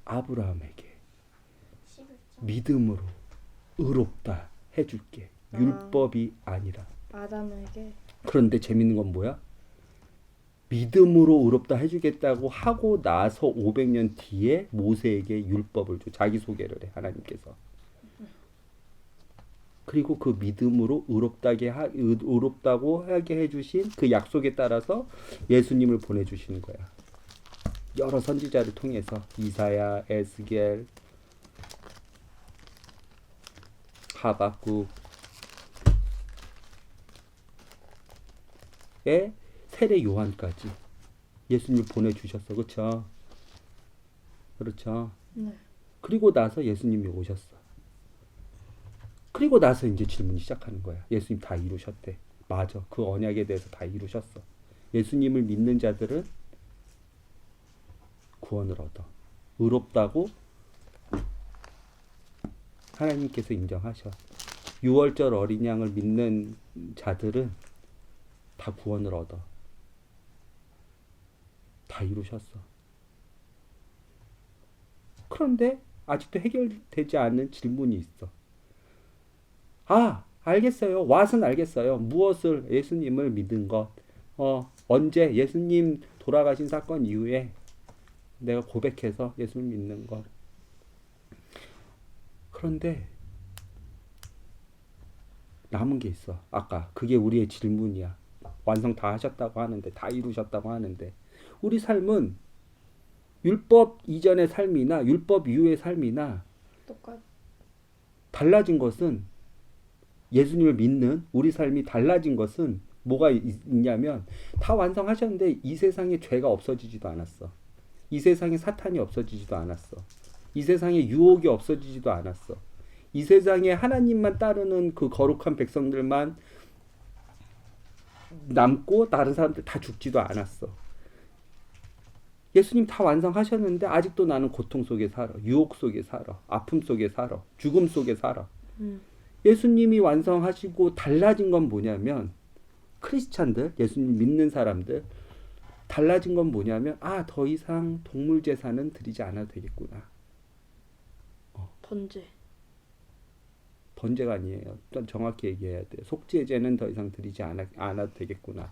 아브라함에게 11장. 믿음으로 의롭다 해줄게. 율법이 아니라. 아담에게. 그런데 재밌는 건 뭐야? 믿음으로 의롭다 해주겠다고 하고 나서 500년 뒤에 모세에게 율법을 줘. 자기소개를 해, 하나님께서. 그리고 그 믿음으로 의롭다고 하게 해주신 그 약속에 따라서 예수님을 보내주시는 거야. 여러 선지자를 통해서 이사야, 에스겔, 하박국에 세례 요한까지 예수님을 보내주셨어. 그렇죠? 그렇죠? 네. 그리고 나서 예수님이 오셨어. 그리고 나서 이제 질문이 시작하는 거야. 예수님 다 이루셨대. 맞아. 그 언약에 대해서 다 이루셨어. 예수님을 믿는 자들은 구원을 얻어. 의롭다고 하나님께서 인정하셔. 6월절 어린 양을 믿는 자들은 다 구원을 얻어. 다 이루셨어. 그런데 아직도 해결되지 않은 질문이 있어. 아, 알겠어요. 왓은 알겠어요. 무엇을? 예수님을 믿은 것. 언제? 예수님 돌아가신 사건 이후에 내가 고백해서 예수님 믿는 것. 그런데 남은 게 있어. 아까 그게 우리의 질문이야. 완성 다 하셨다고 하는데, 다 이루셨다고 하는데, 우리 삶은 율법 이전의 삶이나 율법 이후의 삶이나 똑같. 달라진 것은, 예수님을 믿는 우리 삶이 달라진 것은 뭐가 있냐면, 다 완성하셨는데 이 세상에 죄가 없어지지도 않았어. 이 세상에 사탄이 없어지지도 않았어. 이 세상에 유혹이 없어지지도 않았어. 이 세상에 하나님만 따르는 그 거룩한 백성들만 남고 다른 사람들 다 죽지도 않았어. 예수님 다 완성하셨는데 아직도 나는 고통 속에 살아. 유혹 속에 살아. 아픔 속에 살아. 죽음 속에 살아. 예수님이 완성하시고 달라진 건 뭐냐면 크리스찬들, 예수님 믿는 사람들 달라진 건 뭐냐면 더 이상 동물 제사는 드리지 않아도 되겠구나. 번제가 아니에요. 또 정확히 얘기해야 돼요. 속죄제는 더 이상 드리지 않아도 되겠구나.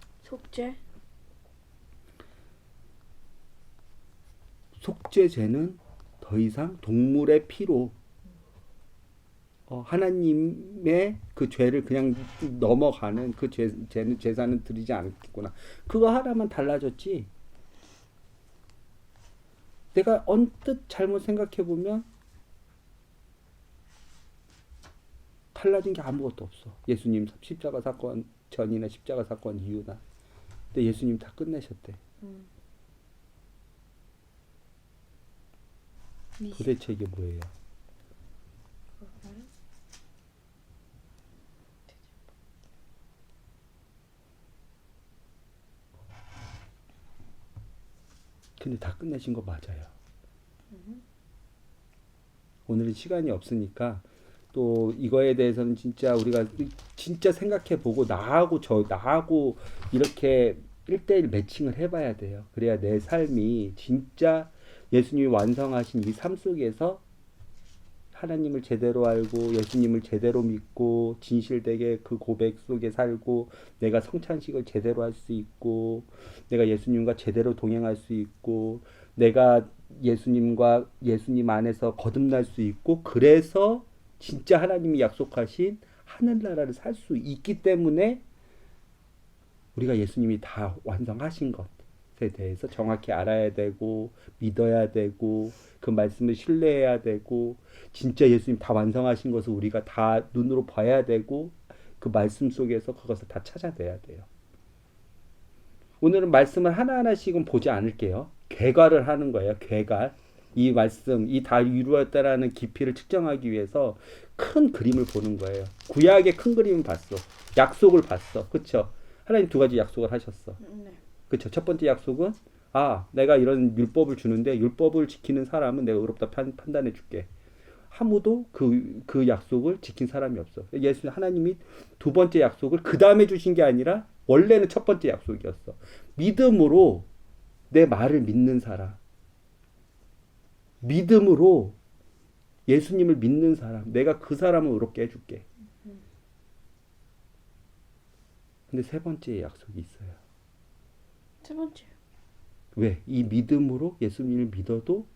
속죄제는 더 이상 동물의 피로 하나님의 그 죄를 그냥 넘어가는 그 제사는 드리지 않겠구나. 그거 하나만 달라졌지. 내가 언뜻 잘못 생각해 보면 달라진 게 아무것도 없어. 예수님 십자가 사건 전이나 십자가 사건 이후나. 근데 예수님 다 끝내셨대. 도대체 이게 뭐예요? 근데 다 끝내신 거 맞아요. 오늘은 시간이 없으니까 또 이거에 대해서는 진짜 우리가 진짜 생각해보고 나하고 이렇게 1대1 매칭을 해봐야 돼요. 그래야 내 삶이 진짜 예수님이 완성하신 이 삶 속에서 하나님을 제대로 알고 예수님을 제대로 믿고 진실되게 그 고백 속에 살고 내가 성찬식을 제대로 할 수 있고 내가 예수님과 제대로 동행할 수 있고 내가 예수님 안에서 거듭날 수 있고 그래서 진짜 하나님이 약속하신 하늘나라를 살 수 있기 때문에 우리가 예수님이 다 완성하신 것에 대해서 정확히 알아야 되고 믿어야 되고 그 말씀을 신뢰해야 되고 진짜 예수님 다 완성하신 것을 우리가 다 눈으로 봐야 되고 그 말씀 속에서 그것을 다 찾아내야 돼요. 오늘은 말씀을 하나하나씩은 보지 않을게요. 궤괄을 하는 거예요. 궤괄. 이 말씀, 이 다 이루었다라는 깊이를 측정하기 위해서 큰 그림을 보는 거예요. 구약의 큰 그림은 봤어. 약속을 봤어. 그렇죠? 하나님 두 가지 약속을 하셨어. 그렇죠? 첫 번째 약속은 내가 이런 율법을 주는데 율법을 지키는 사람은 내가 의롭다 판단해 줄게. 아무도 그 약속을 지킨 사람이 없어. 하나님이 두 번째 약속을 그 다음에 주신 게 아니라 원래는 첫 번째 약속이었어. 믿음으로 내 말을 믿는 사람. 믿음으로 예수님을 믿는 사람. 내가 그 사람을 의롭게 해줄게. 근데 세 번째 약속이 있어요. 세 번째. 왜? 이 믿음으로 예수님을 믿어도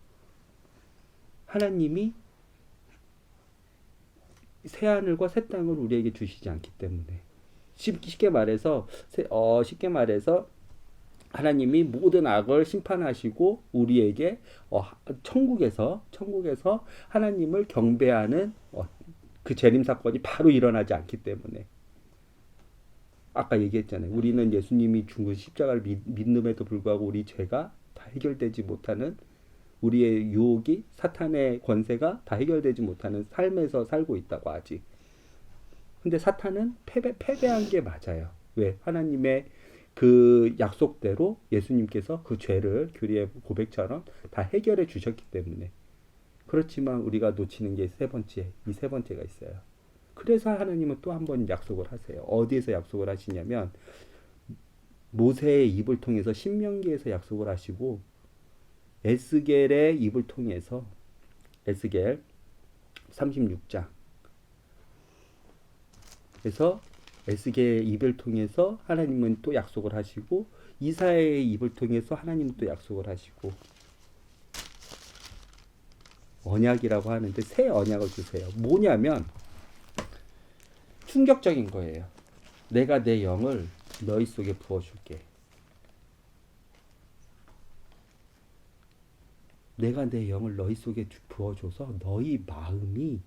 하나님이 새 하늘과 새 땅을 우리에게 주시지 않기 때문에 쉽게 말해서 하나님이 모든 악을 심판하시고 우리에게 천국에서 하나님을 경배하는 그 재림 사건이 바로 일어나지 않기 때문에 아까 얘기했잖아요. 우리는 예수님이 죽은 십자가를 믿음에도 불구하고 우리 죄가 다 해결되지 못하는 우리의 유혹이 사탄의 권세가 다 해결되지 못하는 삶에서 살고 있다고 아직. 근데 사탄은 패배한 게 맞아요. 왜? 하나님의 그 약속대로 예수님께서 그 죄를 교리의 고백처럼 다 해결해 주셨기 때문에. 그렇지만 우리가 놓치는 게 이 세 번째가 있어요. 그래서 하나님은 또 한 번 약속을 하세요. 어디에서 약속을 하시냐면 모세의 입을 통해서 신명기에서 약속을 하시고 에스겔의 입을 통해서 에스겔 36장 그래서 에스겔의 입을 통해서 하나님은 또 약속을 하시고 이사야의 입을 통해서 하나님은 또 약속을 하시고 언약이라고 하는데 새 언약을 주세요. 뭐냐면 충격적인 거예요. 내가 내 영을 너희 속에 부어줄게. 내가 내 영을 너희 속에 부어줘서 너희 마음이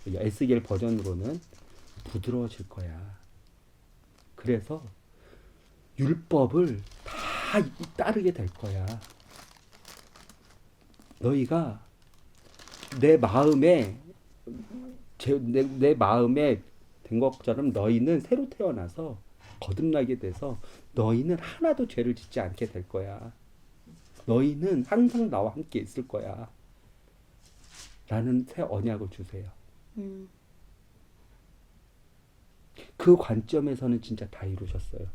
에스겔 버전으로는 부드러워질 거야. 그래서 율법을 다 따르게 될 거야. 너희가 내 마음에 내 마음에 된 것처럼 너희는 새로 태어나서 거듭나게 돼서 너희는 하나도 죄를 짓지 않게 될 거야. 너희는 항상 나와 함께 있을 거야. 라는 새 언약을 주세요. 그 관점에서는 진짜 다 이루셨어요.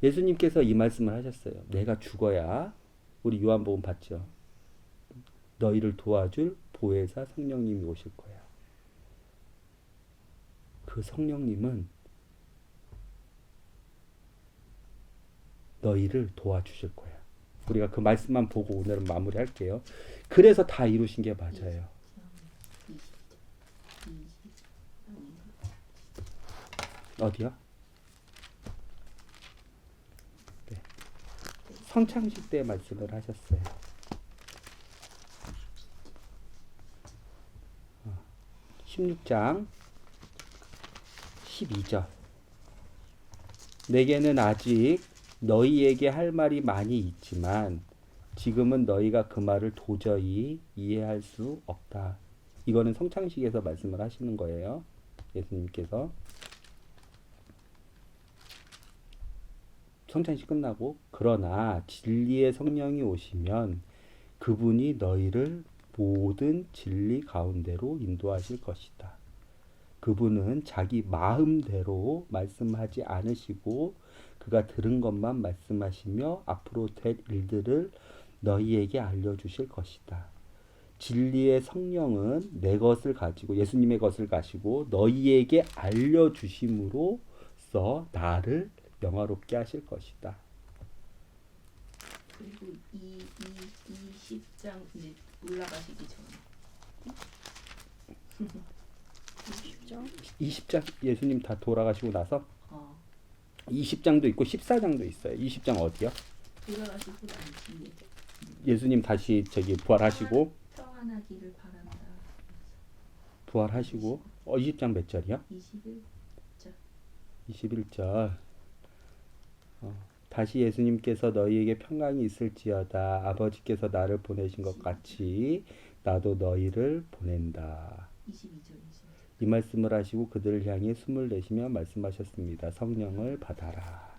예수님께서 이 말씀을 하셨어요. 내가 죽어야, 우리 요한복음 봤죠? 너희를 도와줄 보혜사 성령님이 오실 거야. 그 성령님은 너희를 도와주실 거야. 우리가 그 말씀만 보고 오늘은 마무리할게요. 그래서 다 이루신 게 맞아요. 어디요? 네. 성창식 때 말씀을 하셨어요. 16장 12절. 내게는 아직 너희에게 할 말이 많이 있지만 지금은 너희가 그 말을 도저히 이해할 수 없다. 이거는 성창식에서 말씀을 하시는 거예요. 예수님께서. 성찬식 끝나고 그러나 진리의 성령이 오시면 그분이 너희를 모든 진리 가운데로 인도하실 것이다. 그분은 자기 마음대로 말씀하지 않으시고 그가 들은 것만 말씀하시며 앞으로 될 일들을 너희에게 알려주실 것이다. 진리의 성령은 내 것을 가지고 예수님의 것을 가지고 너희에게 알려주심으로써 나를 영화롭게 하실 것이다. 그리고 이 20장 이제 올라가시기 전에 20장 예수님 다 돌아가시고 나서 20장도 있고 14장도 있어요. 20장 어디요? 돌아가시고 난 뒤에 예수님 다시 저기 부활하시고 평안하기를 바란다. 부활하시고 20장 몇 절이요? 21절. 21절. 다시 예수님께서 너희에게 평강이 있을지어다. 아버지께서 나를 보내신 것 같이 나도 너희를 보낸다. 22절. 이 말씀을 하시고 그들을 향해 숨을 내쉬며 말씀하셨습니다. 성령을 받아라.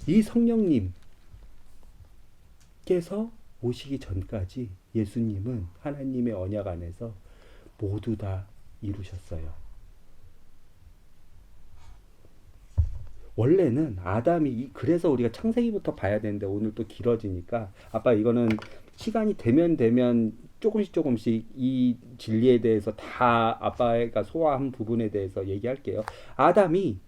이 성령님께서 오시기 전까지 예수님은 하나님의 언약 안에서 모두 다 이루셨어요. 원래는 아담이 그래서 우리가 창세기부터 봐야 되는데 오늘 또 길어지니까 아빠 이거는 시간이 되면 조금씩 이 진리에 대해서 다 아빠가 소화한 부분에 대해서 얘기할게요. 아담이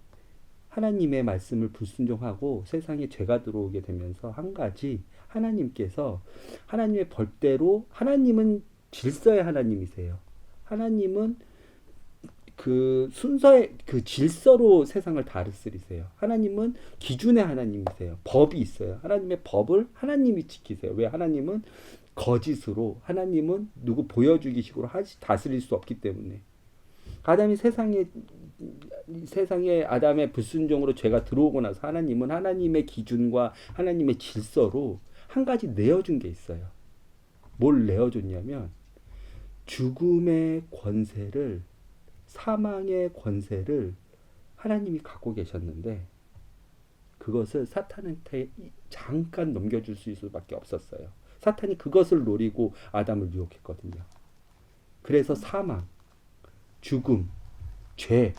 하나님의 말씀을 불순종하고 세상에 죄가 들어오게 되면서 한 가지 하나님께서 하나님의 벌대로 하나님은 질서의 하나님이세요. 하나님은 그 순서의 그 질서로 세상을 다스리세요. 하나님은 기준의 하나님이세요. 법이 있어요. 하나님의 법을 하나님이 지키세요. 왜? 하나님은 거짓으로 하나님은 누구 보여주기 식으로 다스릴 수 없기 때문에. 아담이 세상에 아담의 불순종으로 죄가 들어오고 나서 하나님은 하나님의 기준과 하나님의 질서로 한 가지 내어준 게 있어요. 뭘 내어줬냐면 죽음의 권세를 사망의 권세를 하나님이 갖고 계셨는데 그것을 사탄한테 잠깐 넘겨줄 수 있을 수밖에 없었어요. 사탄이 그것을 노리고 아담을 유혹했거든요. 그래서 사망, 죽음, 죄의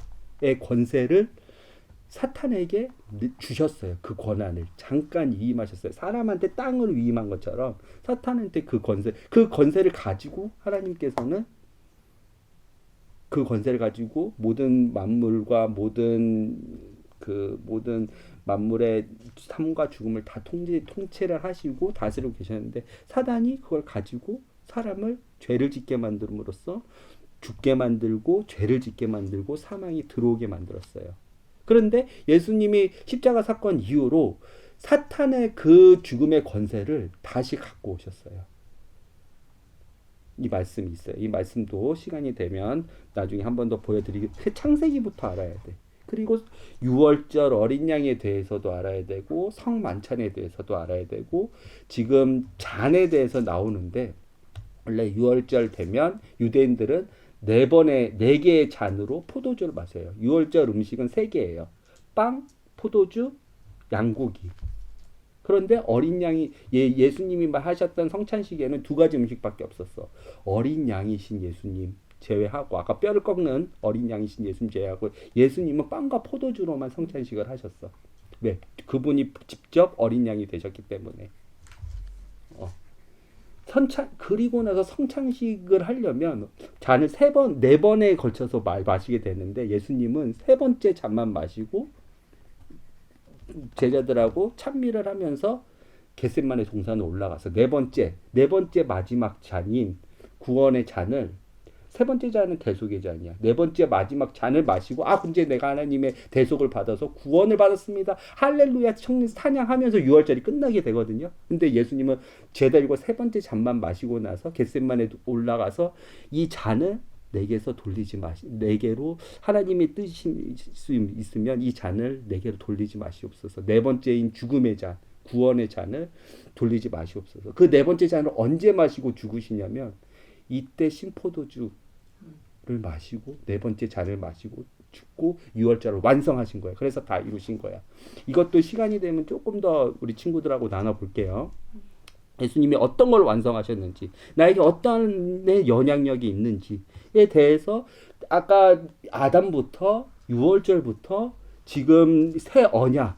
권세를 사탄에게 주셨어요. 그 권한을 잠깐 위임하셨어요. 사람한테 땅을 위임한 것처럼 사탄한테 그 권세를 가지고 하나님께서는 그 권세를 가지고 모든 만물과 모든 만물의 삶과 죽음을 다 통치를 하시고 다스리고 계셨는데 사단이 그걸 가지고 사람을 죄를 짓게 만듦으로써 죽게 만들고 죄를 짓게 만들고 사망이 들어오게 만들었어요. 그런데 예수님이 십자가 사건 이후로 사탄의 그 죽음의 권세를 다시 갖고 오셨어요. 이 말씀이 있어요. 이 말씀도 시간이 되면 나중에 한 번 더 보여드리고 창세기부터 알아야 돼. 그리고 유월절 어린 양에 대해서도 알아야 되고 성만찬에 대해서도 알아야 되고 지금 잔에 대해서 나오는데 원래 유월절 되면 유대인들은 네 개의 잔으로 포도주를 마셔요. 유월절 음식은 세 개예요. 빵, 포도주, 양고기. 그런데 어린 양이 예수님이 하셨던 성찬식에는 두 가지 음식밖에 없었어. 어린 양이신 예수님 제외하고 아까 뼈를 꺾는 어린 양이신 예수님 제외하고 예수님은 빵과 포도주로만 성찬식을 하셨어. 왜? 그분이 직접 어린 양이 되셨기 때문에. 그리고 나서 성찬식을 하려면 잔을 네 번에 걸쳐서 마시게 되는데 예수님은 세 번째 잔만 마시고 제자들하고 찬미를 하면서 겟세마네 동산에 올라가서 네 번째 마지막 잔인 구원의 잔을 세 번째 잔은 대속의 잔이야. 네 번째 마지막 잔을 마시고 이제 내가 하나님의 대속을 받아서 구원을 받았습니다. 할렐루야 찬양하면서 유월절이 끝나게 되거든요. 근데 예수님은 제자들과 세 번째 잔만 마시고 나서 겟세마네 올라가서 이 잔을 내게서 돌리지 내게로 하나님의 뜻이 있으면 이 잔을 내게로 돌리지 마시옵소서. 네 번째인 죽음의 잔, 구원의 잔을 돌리지 마시옵소서. 그 네 번째 잔을 언제 마시고 죽으시냐면 이때 신포도주를 마시고 네 번째 잔을 마시고 죽고 유월절을 완성하신 거예요. 그래서 다 이루신 거야. 이것도 시간이 되면 조금 더 우리 친구들하고 나눠볼게요. 예수님이 어떤 걸 완성하셨는지, 나에게 어떤 영향력이 있는지에 대해서 아까 아담부터 유월절부터 지금 새 언약,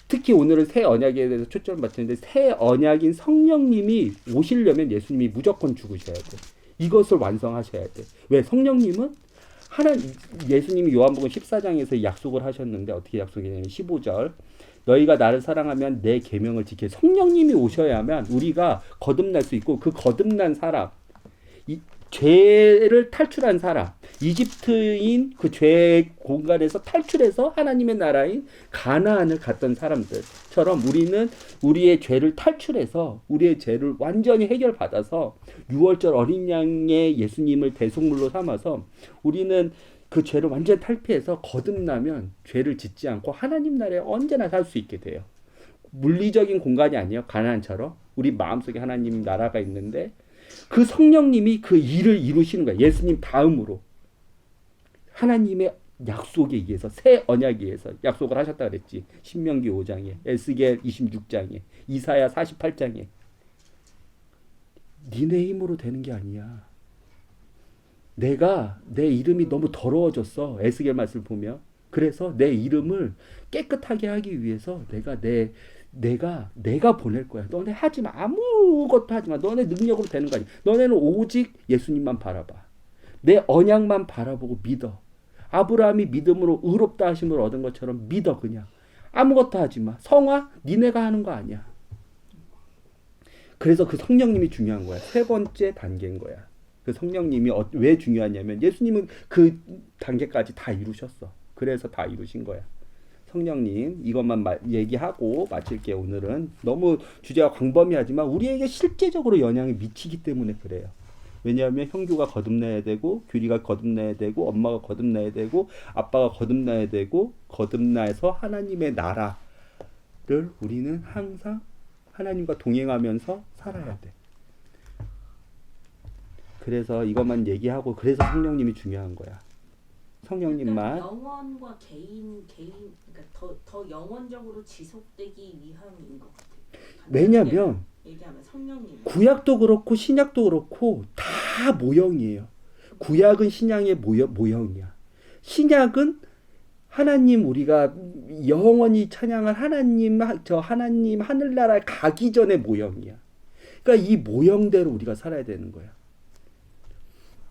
특히 오늘은 새 언약에 대해서 초점을 맞추는데 새 언약인 성령님이 오시려면 예수님이 무조건 죽으셔야 돼. 이것을 완성하셔야 돼. 왜? 성령님은 예수님이 요한복음 14장에서 약속을 하셨는데 어떻게 약속했냐면 15절 너희가 나를 사랑하면 내 계명을 지켜. 성령님이 오셔야만 우리가 거듭날 수 있고 그 거듭난 사람, 죄를 탈출한 사람, 이집트인 그 죄의 공간에서 탈출해서 하나님의 나라인 가나안을 갔던 사람들처럼 우리는 우리의 죄를 탈출해서 우리의 죄를 완전히 해결받아서 유월절 어린 양의 예수님을 대속물로 삼아서 우리는 그 죄를 완전히 탈피해서 거듭나면 죄를 짓지 않고 하나님 나라에 언제나 살 수 있게 돼요. 물리적인 공간이 아니에요. 가나안처럼 우리 마음속에 하나님 나라가 있는데 그 성령님이 그 일을 이루시는 거야. 예수님 다음으로 하나님의 약속에 의해서 새 언약에 의해서 약속을 하셨다 그랬지. 신명기 5장에 에스겔 26장에 이사야 48장에 니네 힘으로 되는 게 아니야. 내 이름이 너무 더러워졌어. 에스겔 말씀을 보면. 그래서 내 이름을 깨끗하게 하기 위해서 내가 보낼 거야. 너네 하지 마. 아무것도 하지 마. 너네 능력으로 되는 거 아니야. 너네는 오직 예수님만 바라봐. 내 언약만 바라보고 믿어. 아브라함이 믿음으로 의롭다 하심을 얻은 것처럼 믿어 그냥. 아무것도 하지 마. 성화 니네가 하는 거 아니야. 그래서 그 성령님이 중요한 거야. 세 번째 단계인 거야. 그 성령님이 왜 중요하냐면 예수님은 그 단계까지 다 이루셨어. 그래서 다 이루신 거야. 성령님 이것만 얘기하고 마칠게요. 오늘은 너무 주제가 광범위하지만 우리에게 실제적으로 영향이 미치기 때문에 그래요. 왜냐하면 형규가 거듭나야 되고 규리가 거듭나야 되고 엄마가 거듭나야 되고 아빠가 거듭나야 되고 거듭나서 하나님의 나라를 우리는 항상 하나님과 동행하면서 살아야 돼. 그래서 이것만 얘기하고 그래서 성령님이 중요한 거야. 성령님만 영혼과 개인 그러니까 더 영혼적으로 지속되기 위함인 것 같아요. 왜냐면 얘기하면 성령님 구약도 그렇고 신약도 그렇고 다 모형이에요. 구약은 신약의 모형이야. 신약은 하나님 우리가 영원히 찬양할 하나님 하늘나라에 가기 전의 모형이야. 그러니까 이 모형대로 우리가 살아야 되는 거야.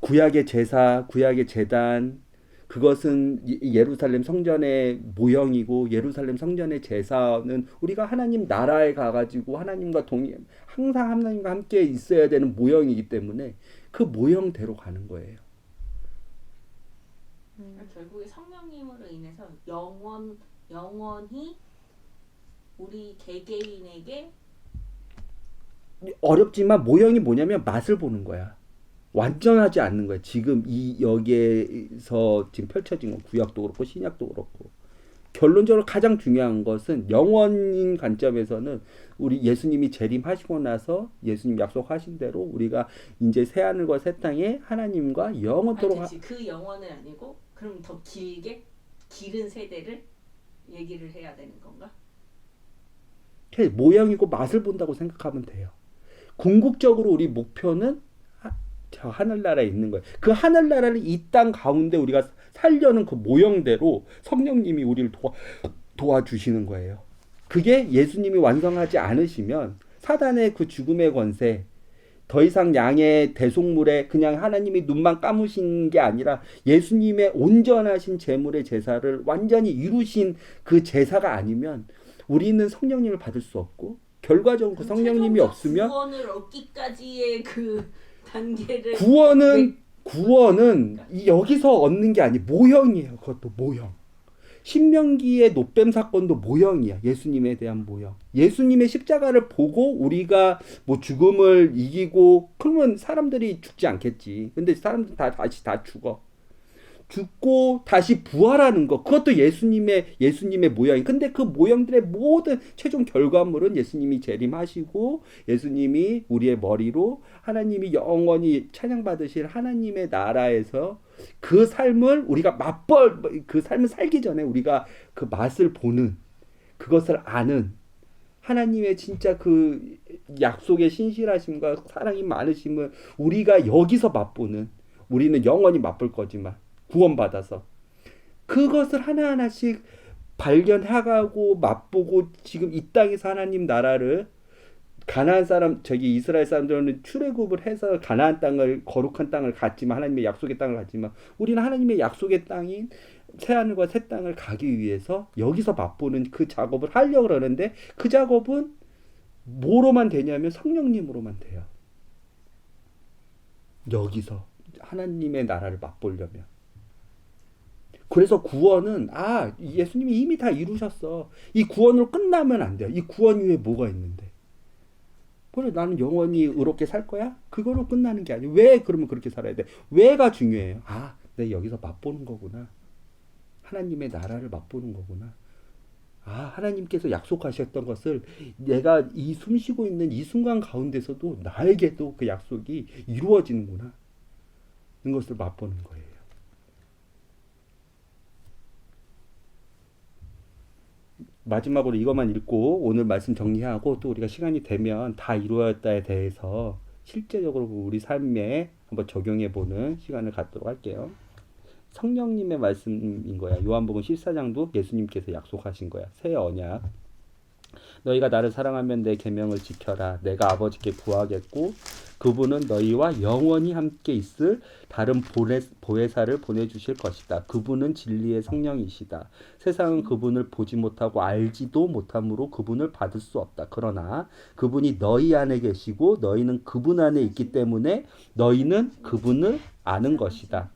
구약의 제사, 구약의 제단 그것은 예루살렘 성전의 모형이고 예루살렘 성전의 제사는 우리가 하나님 나라에 가가지고 하나님과 항상 하나님과 함께 있어야 되는 모형이기 때문에 그 모형대로 가는 거예요. 결국에 성령님으로 인해서 영원히 우리 개개인에게 어렵지만 모형이 뭐냐면 맛을 보는 거야. 완전하지 않는 거예요. 지금 이 여기에서 지금 펼쳐진 건 구약도 그렇고 신약도 그렇고. 결론적으로 가장 중요한 것은 영원인 관점에서는 우리 예수님이 재림하시고 나서 예수님 약속하신 대로 우리가 이제 새 하늘과 새 땅에 하나님과 영원토록 그 영혼은 아니고 그럼 더 길게 기른 세대를 얘기를 해야 되는 건가? 모양이고 맛을 본다고 생각하면 돼요. 궁극적으로 우리 목표는 저 하늘나라에 있는 거예요. 그 하늘나라를 이 땅 가운데 우리가 살려는 그 모형대로 성령님이 우리를 도와주시는 거예요. 그게 예수님이 완성하지 않으시면 사단의 그 죽음의 권세, 더 이상 양의 대속물에 그냥 하나님이 눈만 감으신 게 아니라 예수님의 온전하신 제물의 제사를 완전히 이루신 그 제사가 아니면 우리는 성령님을 받을 수 없고 결과적으로 그 성령님이 없으면 구원을 얻기까지의 그 단계를 구원은 여기서 얻는 게 아니 모형이에요. 그것도 모형. 신명기의 노뱀 사건도 모형이야. 예수님에 대한 모형. 예수님의 십자가를 보고 우리가 뭐 죽음을 이기고 그러면 사람들이 죽지 않겠지. 근데 사람들 다시 죽어. 죽고 다시 부활하는 거 그것도 예수님의 모양이. 근데 그 모형들의 모든 최종 결과물은 예수님이 재림하시고 예수님이 우리의 머리로 하나님이 영원히 찬양받으실 하나님의 나라에서 그 삶을 우리가 그 삶을 살기 전에 우리가 그 맛을 보는 그것을 아는 하나님의 진짜 그 약속의 신실하심과 사랑이 많으심을 우리가 여기서 맛보는 우리는 영원히 맛볼 거지만 구원받아서 그것을 하나하나씩 발견해가고 맛보고 지금 이 땅에서 하나님 나라를 가나안 사람 이스라엘 사람들은 출애굽을 해서 가나안 땅을 거룩한 땅을 갔지만 하나님의 약속의 땅을 갔지만 우리는 하나님의 약속의 땅인 새하늘과 새 땅을 가기 위해서 여기서 맛보는 그 작업을 하려고 그러는데 그 작업은 뭐로만 되냐면 성령님으로만 돼요. 여기서 하나님의 나라를 맛보려면. 그래서 구원은 예수님이 이미 다 이루셨어. 이 구원으로 끝나면 안 돼요. 이 구원 이후에 뭐가 있는데? 그래 나는 영원히 의롭게 살 거야? 그거로 끝나는 게 아니에요. 왜 그러면 그렇게 살아야 돼? 왜가 중요해요. 내가 여기서 맛보는 거구나. 하나님의 나라를 맛보는 거구나. 하나님께서 약속하셨던 것을 내가 이 숨쉬고 있는 이 순간 가운데서도 나에게도 그 약속이 이루어지는구나. 이것을 맛보는 거예요. 마지막으로 이것만 읽고 오늘 말씀 정리하고 또 우리가 시간이 되면 다 이루어졌다에 대해서 실제적으로 우리 삶에 한번 적용해보는 시간을 갖도록 할게요. 성령님의 말씀인 거야. 요한복음 14장도 예수님께서 약속하신 거야. 새 언약. 너희가 나를 사랑하면 내 계명을 지켜라. 내가 아버지께 구하겠고 그분은 너희와 영원히 함께 있을 다른 보혜사를 보내주실 것이다. 그분은 진리의 성령이시다. 세상은 그분을 보지 못하고 알지도 못함으로 그분을 받을 수 없다. 그러나 그분이 너희 안에 계시고 너희는 그분 안에 있기 때문에 너희는 그분을 아는 것이다.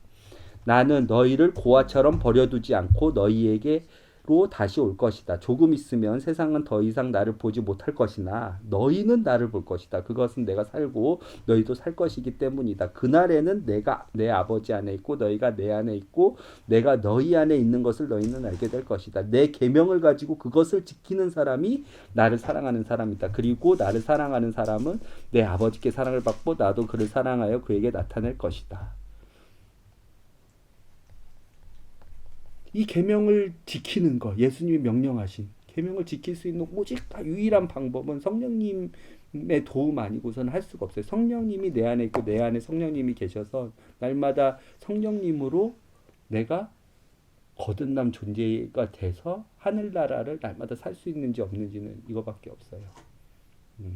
나는 너희를 고아처럼 버려두지 않고 너희에게로 다시 올 것이다. 조금 있으면 세상은 더 이상 나를 보지 못할 것이나 너희는 나를 볼 것이다. 그것은 내가 살고 너희도 살 것이기 때문이다. 그날에는 내가 내 아버지 안에 있고 너희가 내 안에 있고 내가 너희 안에 있는 것을 너희는 알게 될 것이다. 내 계명을 가지고 그것을 지키는 사람이 나를 사랑하는 사람이다. 그리고 나를 사랑하는 사람은 내 아버지께 사랑을 받고 나도 그를 사랑하여 그에게 나타낼 것이다. 이 계명을 지키는 것, 예수님이 명령하신 계명을 지킬 수 있는 오직 유일한 방법은 성령님의 도움 아니고서는 할 수가 없어요. 성령님이 내 안에 있고 내 안에 성령님이 계셔서 날마다 성령님으로 내가 거듭난 존재가 돼서 하늘나라를 날마다 살 수 있는지 없는지는 이거밖에 없어요.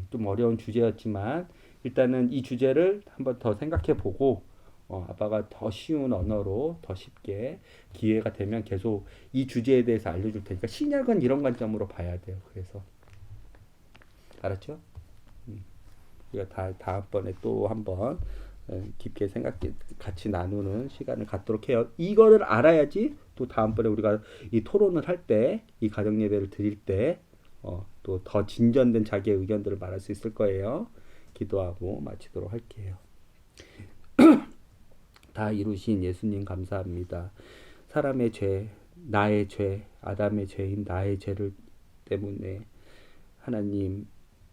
좀 어려운 주제였지만 일단은 이 주제를 한번 더 생각해 보고 아빠가 더 쉬운 언어로 더 쉽게 기회가 되면 계속 이 주제에 대해서 알려줄 테니까 신약은 이런 관점으로 봐야 돼요. 그래서 알았죠? 우리가 다음번에 또 한번 깊게 같이 나누는 시간을 갖도록 해요. 이거를 알아야지 또 다음번에 우리가 이 토론을 할 때, 이 가정 예배를 드릴 때 또 더 진전된 자기의 의견들을 말할 수 있을 거예요. 기도하고 마치도록 할게요. 다 이루신 예수님 감사합니다. 사람의 죄, 나의 죄, 아담의 죄인 나의 죄를 때문에 하나님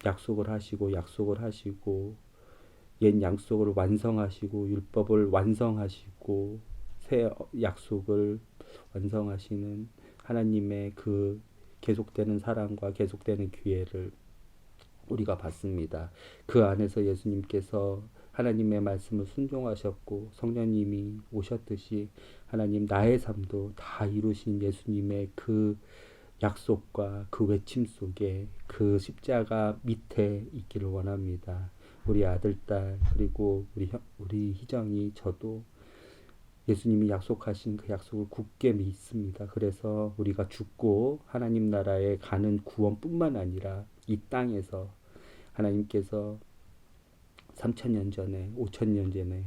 약속을 하시고 옛 약속을 완성하시고 율법을 완성하시고 새 약속을 완성하시는 하나님의 그 계속되는 사랑과 계속되는 기회를 우리가 받습니다. 그 안에서 예수님께서 하나님의 말씀을 순종하셨고 성령님이 오셨듯이 하나님 나의 삶도 다 이루신 예수님의 그 약속과 그 외침 속에 그 십자가 밑에 있기를 원합니다. 우리 아들, 딸, 그리고 우리 희정이 저도 예수님이 약속하신 그 약속을 굳게 믿습니다. 그래서 우리가 죽고 하나님 나라에 가는 구원뿐만 아니라 이 땅에서 하나님께서 3,000년 전에 5,000년 전에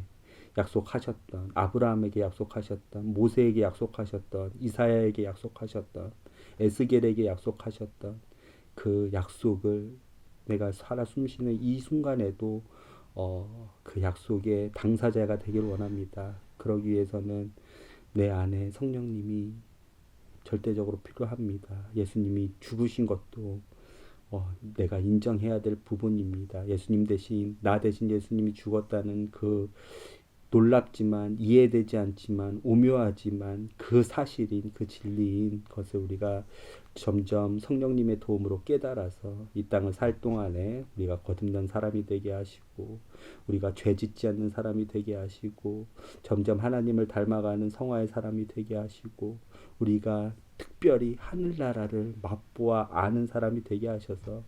약속하셨던 아브라함에게 약속하셨던 모세에게 약속하셨던 이사야에게 약속하셨던 에스겔에게 약속하셨던 그 약속을 내가 살아 숨쉬는 이 순간에도 그 약속의 당사자가 되길 원합니다. 그러기 위해서는 내 안에 성령님이 절대적으로 필요합니다. 예수님이 죽으신 것도 내가 인정해야 될 부분입니다. 예수님 대신 나 대신 예수님이 죽었다는 그 놀랍지만 이해되지 않지만 오묘하지만 그 사실인 그 진리인 것을 우리가 점점 성령님의 도움으로 깨달아서 이 땅을 살 동안에 우리가 거듭난 사람이 되게 하시고 우리가 죄 짓지 않는 사람이 되게 하시고 점점 하나님을 닮아가는 성화의 사람이 되게 하시고 우리가 특별히 하늘나라를 맛보아 아는 사람이 되게 하셔서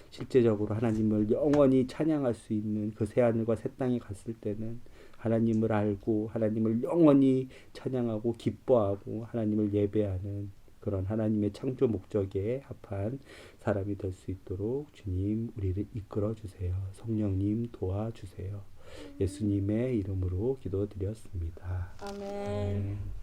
실제적으로 하나님을 영원히 찬양할 수 있는 그 새하늘과 새 땅에 갔을 때는 하나님을 알고 하나님을 영원히 찬양하고 기뻐하고 하나님을 예배하는 그런 하나님의 창조 목적에 합한 사람이 될 수 있도록 주님 우리를 이끌어 주세요. 성령님 도와주세요. 예수님의 이름으로 기도드렸습니다. 아멘. 아멘.